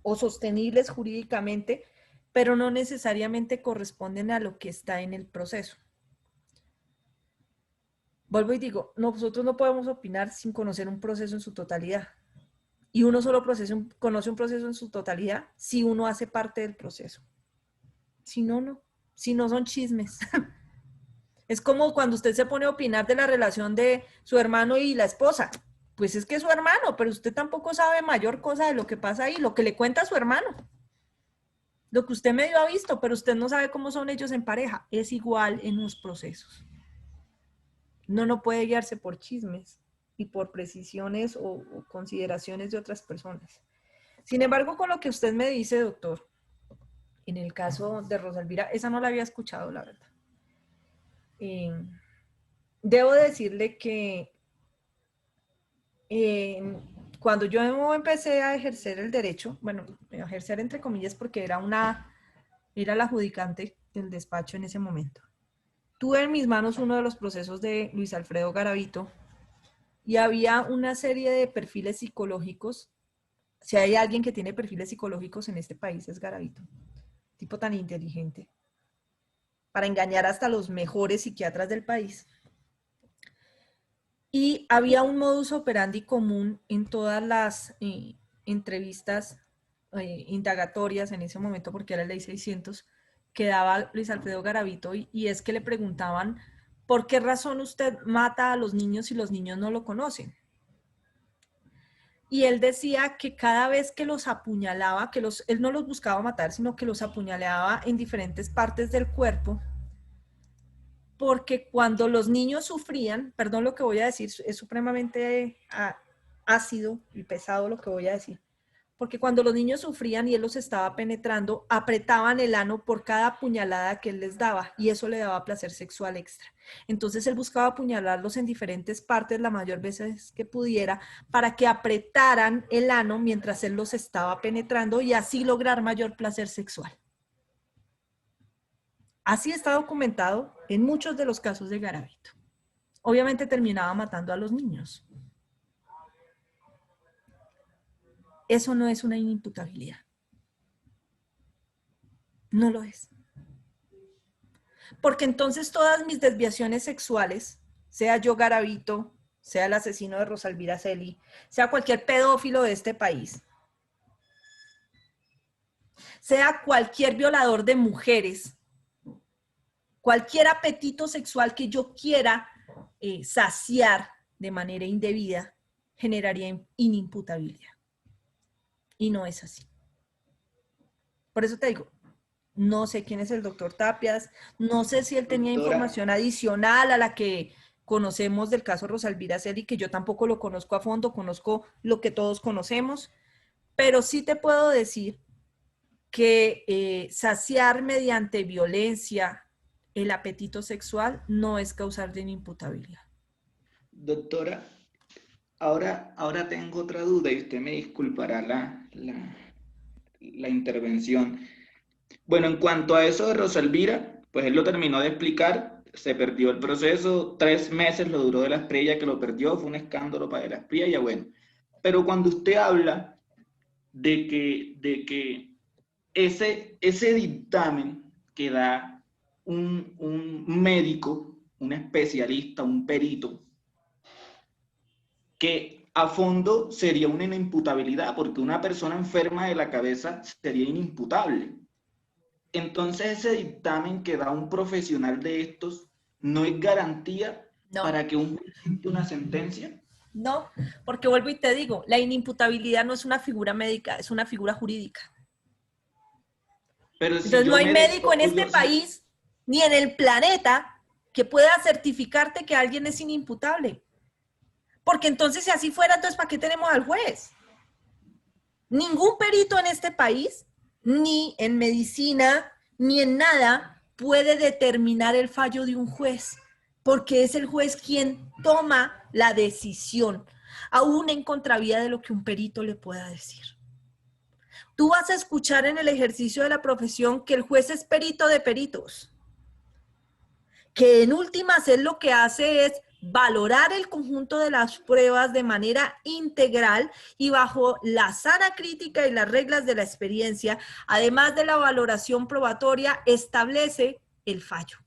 o sostenibles jurídicamente, pero no necesariamente corresponden a lo que está en el proceso. Vuelvo y digo, nosotros no podemos opinar sin conocer un proceso en su totalidad. Y uno solo conoce un proceso en su totalidad si uno hace parte del proceso. Si no, no. Si no, son chismes. Es como cuando usted se pone a opinar de la relación de su hermano y la esposa. Pues es que es su hermano, pero usted tampoco sabe mayor cosa de lo que pasa ahí, lo que le cuenta a su hermano. Lo que usted medio ha visto, pero usted no sabe cómo son ellos en pareja. Es igual en los procesos. No puede guiarse por chismes y por precisiones o consideraciones de otras personas. Sin embargo, con lo que usted me dice, doctor, en el caso de Rosalvira, esa no la había escuchado, la verdad. Debo decirle que cuando yo empecé a ejercer el derecho, bueno, ejercer entre comillas porque era la adjudicante del despacho en ese momento. Tuve en mis manos uno de los procesos de Luis Alfredo Garavito y había una serie de perfiles psicológicos. Si hay alguien que tiene perfiles psicológicos en este país es Garavito, tipo tan inteligente, para engañar hasta los mejores psiquiatras del país. Y había un modus operandi común en todas las entrevistas indagatorias en ese momento, porque era la ley 600, que daba Luis Alfredo Garavito, y es que le preguntaban, ¿por qué razón usted mata a los niños si los niños no lo conocen? Y él decía que cada vez que los apuñalaba, él no los buscaba matar, sino que los apuñalaba en diferentes partes del cuerpo, porque cuando los niños sufrían, perdón lo que voy a decir, es supremamente ácido y pesado lo que voy a decir, porque cuando los niños sufrían y él los estaba penetrando, apretaban el ano por cada puñalada que él les daba y eso le daba placer sexual extra. Entonces él buscaba apuñalarlos en diferentes partes la mayor veces que pudiera para que apretaran el ano mientras él los estaba penetrando y así lograr mayor placer sexual. Así está documentado en muchos de los casos de Garavito. Obviamente terminaba matando a los niños. Eso no es una inimputabilidad. No lo es. Porque entonces todas mis desviaciones sexuales, sea yo Garavito, sea el asesino de Rosalvira Celi, sea cualquier pedófilo de este país, sea cualquier violador de mujeres, cualquier apetito sexual que yo quiera saciar de manera indebida, generaría inimputabilidad. Y no es así. Por eso te digo, no sé quién es el doctor Tapias, no sé si él tenía información adicional a la que conocemos del caso Rosalvira Celi, que yo tampoco lo conozco a fondo, conozco lo que todos conocemos, pero sí te puedo decir que saciar mediante violencia el apetito sexual no es causal de inimputabilidad. Doctora, ahora tengo otra duda y usted me disculpará la intervención. Bueno, en cuanto a eso de Rosalvira, pues él lo terminó de explicar, se perdió el proceso, 3 meses lo duró de la Espriella que lo perdió, fue un escándalo para la Espriella, bueno. Pero cuando usted habla de que ese dictamen que da un médico, un especialista, un perito, que a fondo sería una inimputabilidad, porque una persona enferma de la cabeza sería inimputable. Entonces ese dictamen que da un profesional de estos no es garantía para que un juez dicte una sentencia. No, porque vuelvo y te digo, la inimputabilidad no es una figura médica, es una figura jurídica. Pero si entonces yo no hay me médico en despojo, este país ni en el planeta que pueda certificarte que alguien es inimputable. Porque entonces si así fuera, entonces ¿para qué tenemos al juez? Ningún perito en este país, ni en medicina, ni en nada, puede determinar el fallo de un juez, porque es el juez quien toma la decisión, aún en contravía de lo que un perito le pueda decir. Tú vas a escuchar en el ejercicio de la profesión que el juez es perito de peritos, que en últimas él lo que hace es valorar el conjunto de las pruebas de manera integral y bajo la sana crítica y las reglas de la experiencia, además de la valoración probatoria, establece el fallo.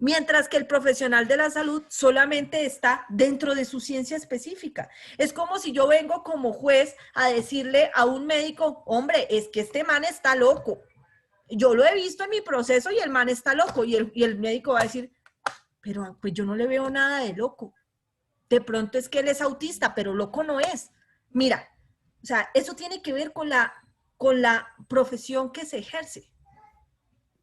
Mientras que el profesional de la salud solamente está dentro de su ciencia específica. Es como si yo vengo como juez a decirle a un médico, hombre, es que este man está loco. Yo lo he visto en mi proceso y el man está loco. Y el médico va a decir, pero pues yo no le veo nada de loco. De pronto es que él es autista, pero loco no es. Mira, o sea, eso tiene que ver con la profesión que se ejerce.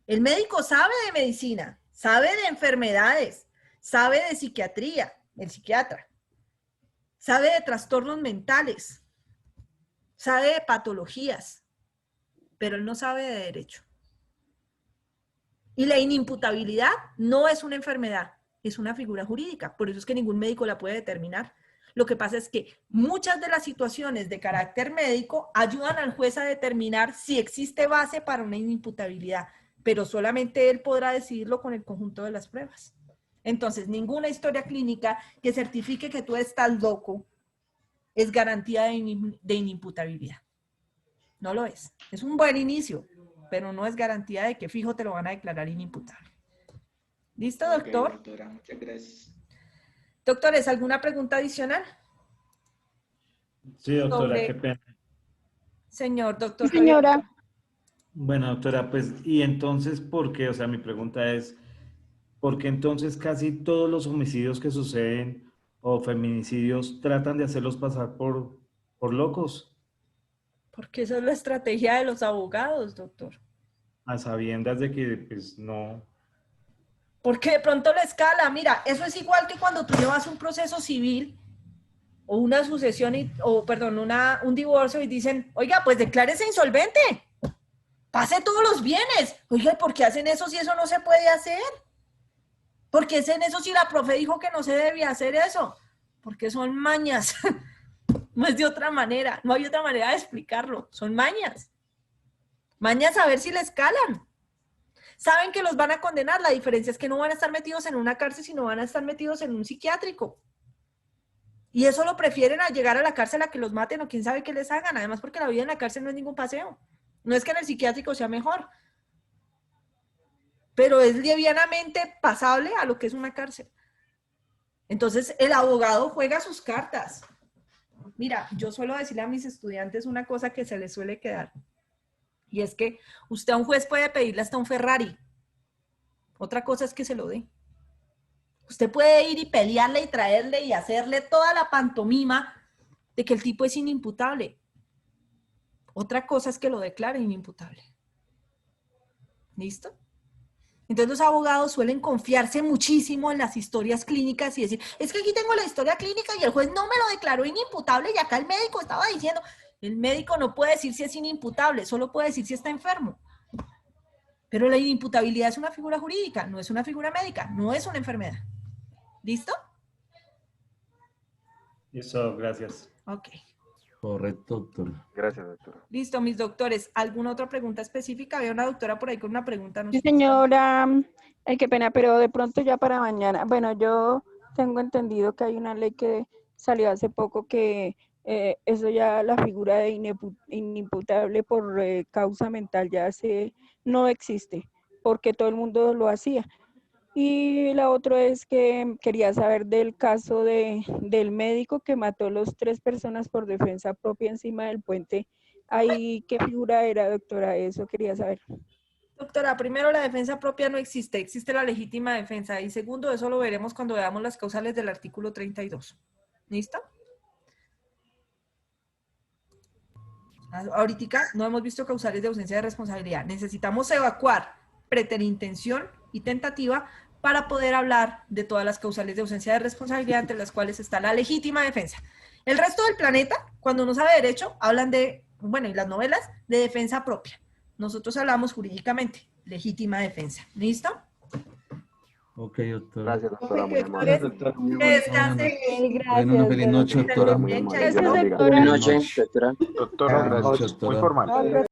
El médico sabe de medicina, sabe de enfermedades, sabe de psiquiatría, el psiquiatra, sabe de trastornos mentales, sabe de patologías, pero él no sabe de derecho. Y la inimputabilidad no es una enfermedad, es una figura jurídica. Por eso es que ningún médico la puede determinar. Lo que pasa es que muchas de las situaciones de carácter médico ayudan al juez a determinar si existe base para una inimputabilidad, pero solamente él podrá decidirlo con el conjunto de las pruebas. Entonces, ninguna historia clínica que certifique que tú estás loco es garantía de inimputabilidad. No lo es. Es un buen inicio, pero no es garantía de que fijo te lo van a declarar inimputable. ¿Listo, doctor? Ok, doctora, muchas gracias. Doctores, ¿alguna pregunta adicional? Sí, doctora, Sobre- qué pena. Señor, doctor. Sí, señora. Bueno, doctora, pues, y entonces, ¿por qué? O sea, mi pregunta es, ¿por qué entonces casi todos los homicidios que suceden o feminicidios tratan de hacerlos pasar por locos, Porque esa es la estrategia de los abogados, doctor. a sabiendas de que, pues, no... Porque de pronto la escala, mira, eso es igual que cuando tú llevas un proceso civil o una sucesión, un divorcio y dicen, oiga, pues declárese insolvente, pase todos los bienes. Oiga, ¿por qué hacen eso si eso no se puede hacer? ¿Por qué hacen eso si la profe dijo que no se debía hacer eso? Porque son mañas. No es de otra manera, no hay otra manera de explicarlo, son mañas. Mañas a ver si le escalan. Saben que los van a condenar, la diferencia es que no van a estar metidos en una cárcel, sino van a estar metidos en un psiquiátrico. Y eso lo prefieren a llegar a la cárcel a que los maten o quién sabe qué les hagan, además porque la vida en la cárcel no es ningún paseo. No es que en el psiquiátrico sea mejor, pero es livianamente pasable a lo que es una cárcel. Entonces el abogado juega sus cartas. Mira, yo suelo decirle a mis estudiantes una cosa que se les suele quedar. Y es que usted a un juez puede pedirle hasta un Ferrari. Otra cosa es que se lo dé. Usted puede ir y pelearle y traerle y hacerle toda la pantomima de que el tipo es inimputable. Otra cosa es que lo declare inimputable. ¿Listo? Entonces los abogados suelen confiarse muchísimo en las historias clínicas y decir, es que aquí tengo la historia clínica y el juez no me lo declaró inimputable y acá el médico estaba diciendo... El médico no puede decir si es inimputable, solo puede decir si está enfermo. Pero la inimputabilidad es una figura jurídica, no es una figura médica, no es una enfermedad. ¿Listo? Eso, gracias. Ok. Correcto, doctor. Gracias, doctora. Listo, mis doctores. ¿Alguna otra pregunta específica? Había una doctora por ahí con una pregunta. No Sí, sé si- señora. Ay, qué pena, pero de pronto ya para mañana. Bueno, yo tengo entendido que hay una ley que salió hace poco que eso ya la figura de inimputable por causa mental ya no existe, porque todo el mundo lo hacía. Y la otra es que quería saber del caso del médico que mató los 3 personas por defensa propia encima del puente. Ahí, ¿qué figura era, doctora? Eso quería saber. Doctora, primero, la defensa propia no existe, existe la legítima defensa. Y segundo, eso lo veremos cuando veamos las causales del artículo 32. ¿Listo? Ahorita no hemos visto causales de ausencia de responsabilidad. Necesitamos evacuar preterintención y tentativa para poder hablar de todas las causales de ausencia de responsabilidad, entre las cuales está la legítima defensa. El resto del planeta, cuando uno sabe derecho, hablan de, bueno, y las novelas, de defensa propia. Nosotros hablamos jurídicamente, legítima defensa. ¿Listo? Ok, doctora. Gracias, doctora. Muy amable. Gracias, doctora. Muy amable. Bueno, una feliz noche, doctora. Gracias, doctora. Buenas noches, doctora, gracias. Muy formal.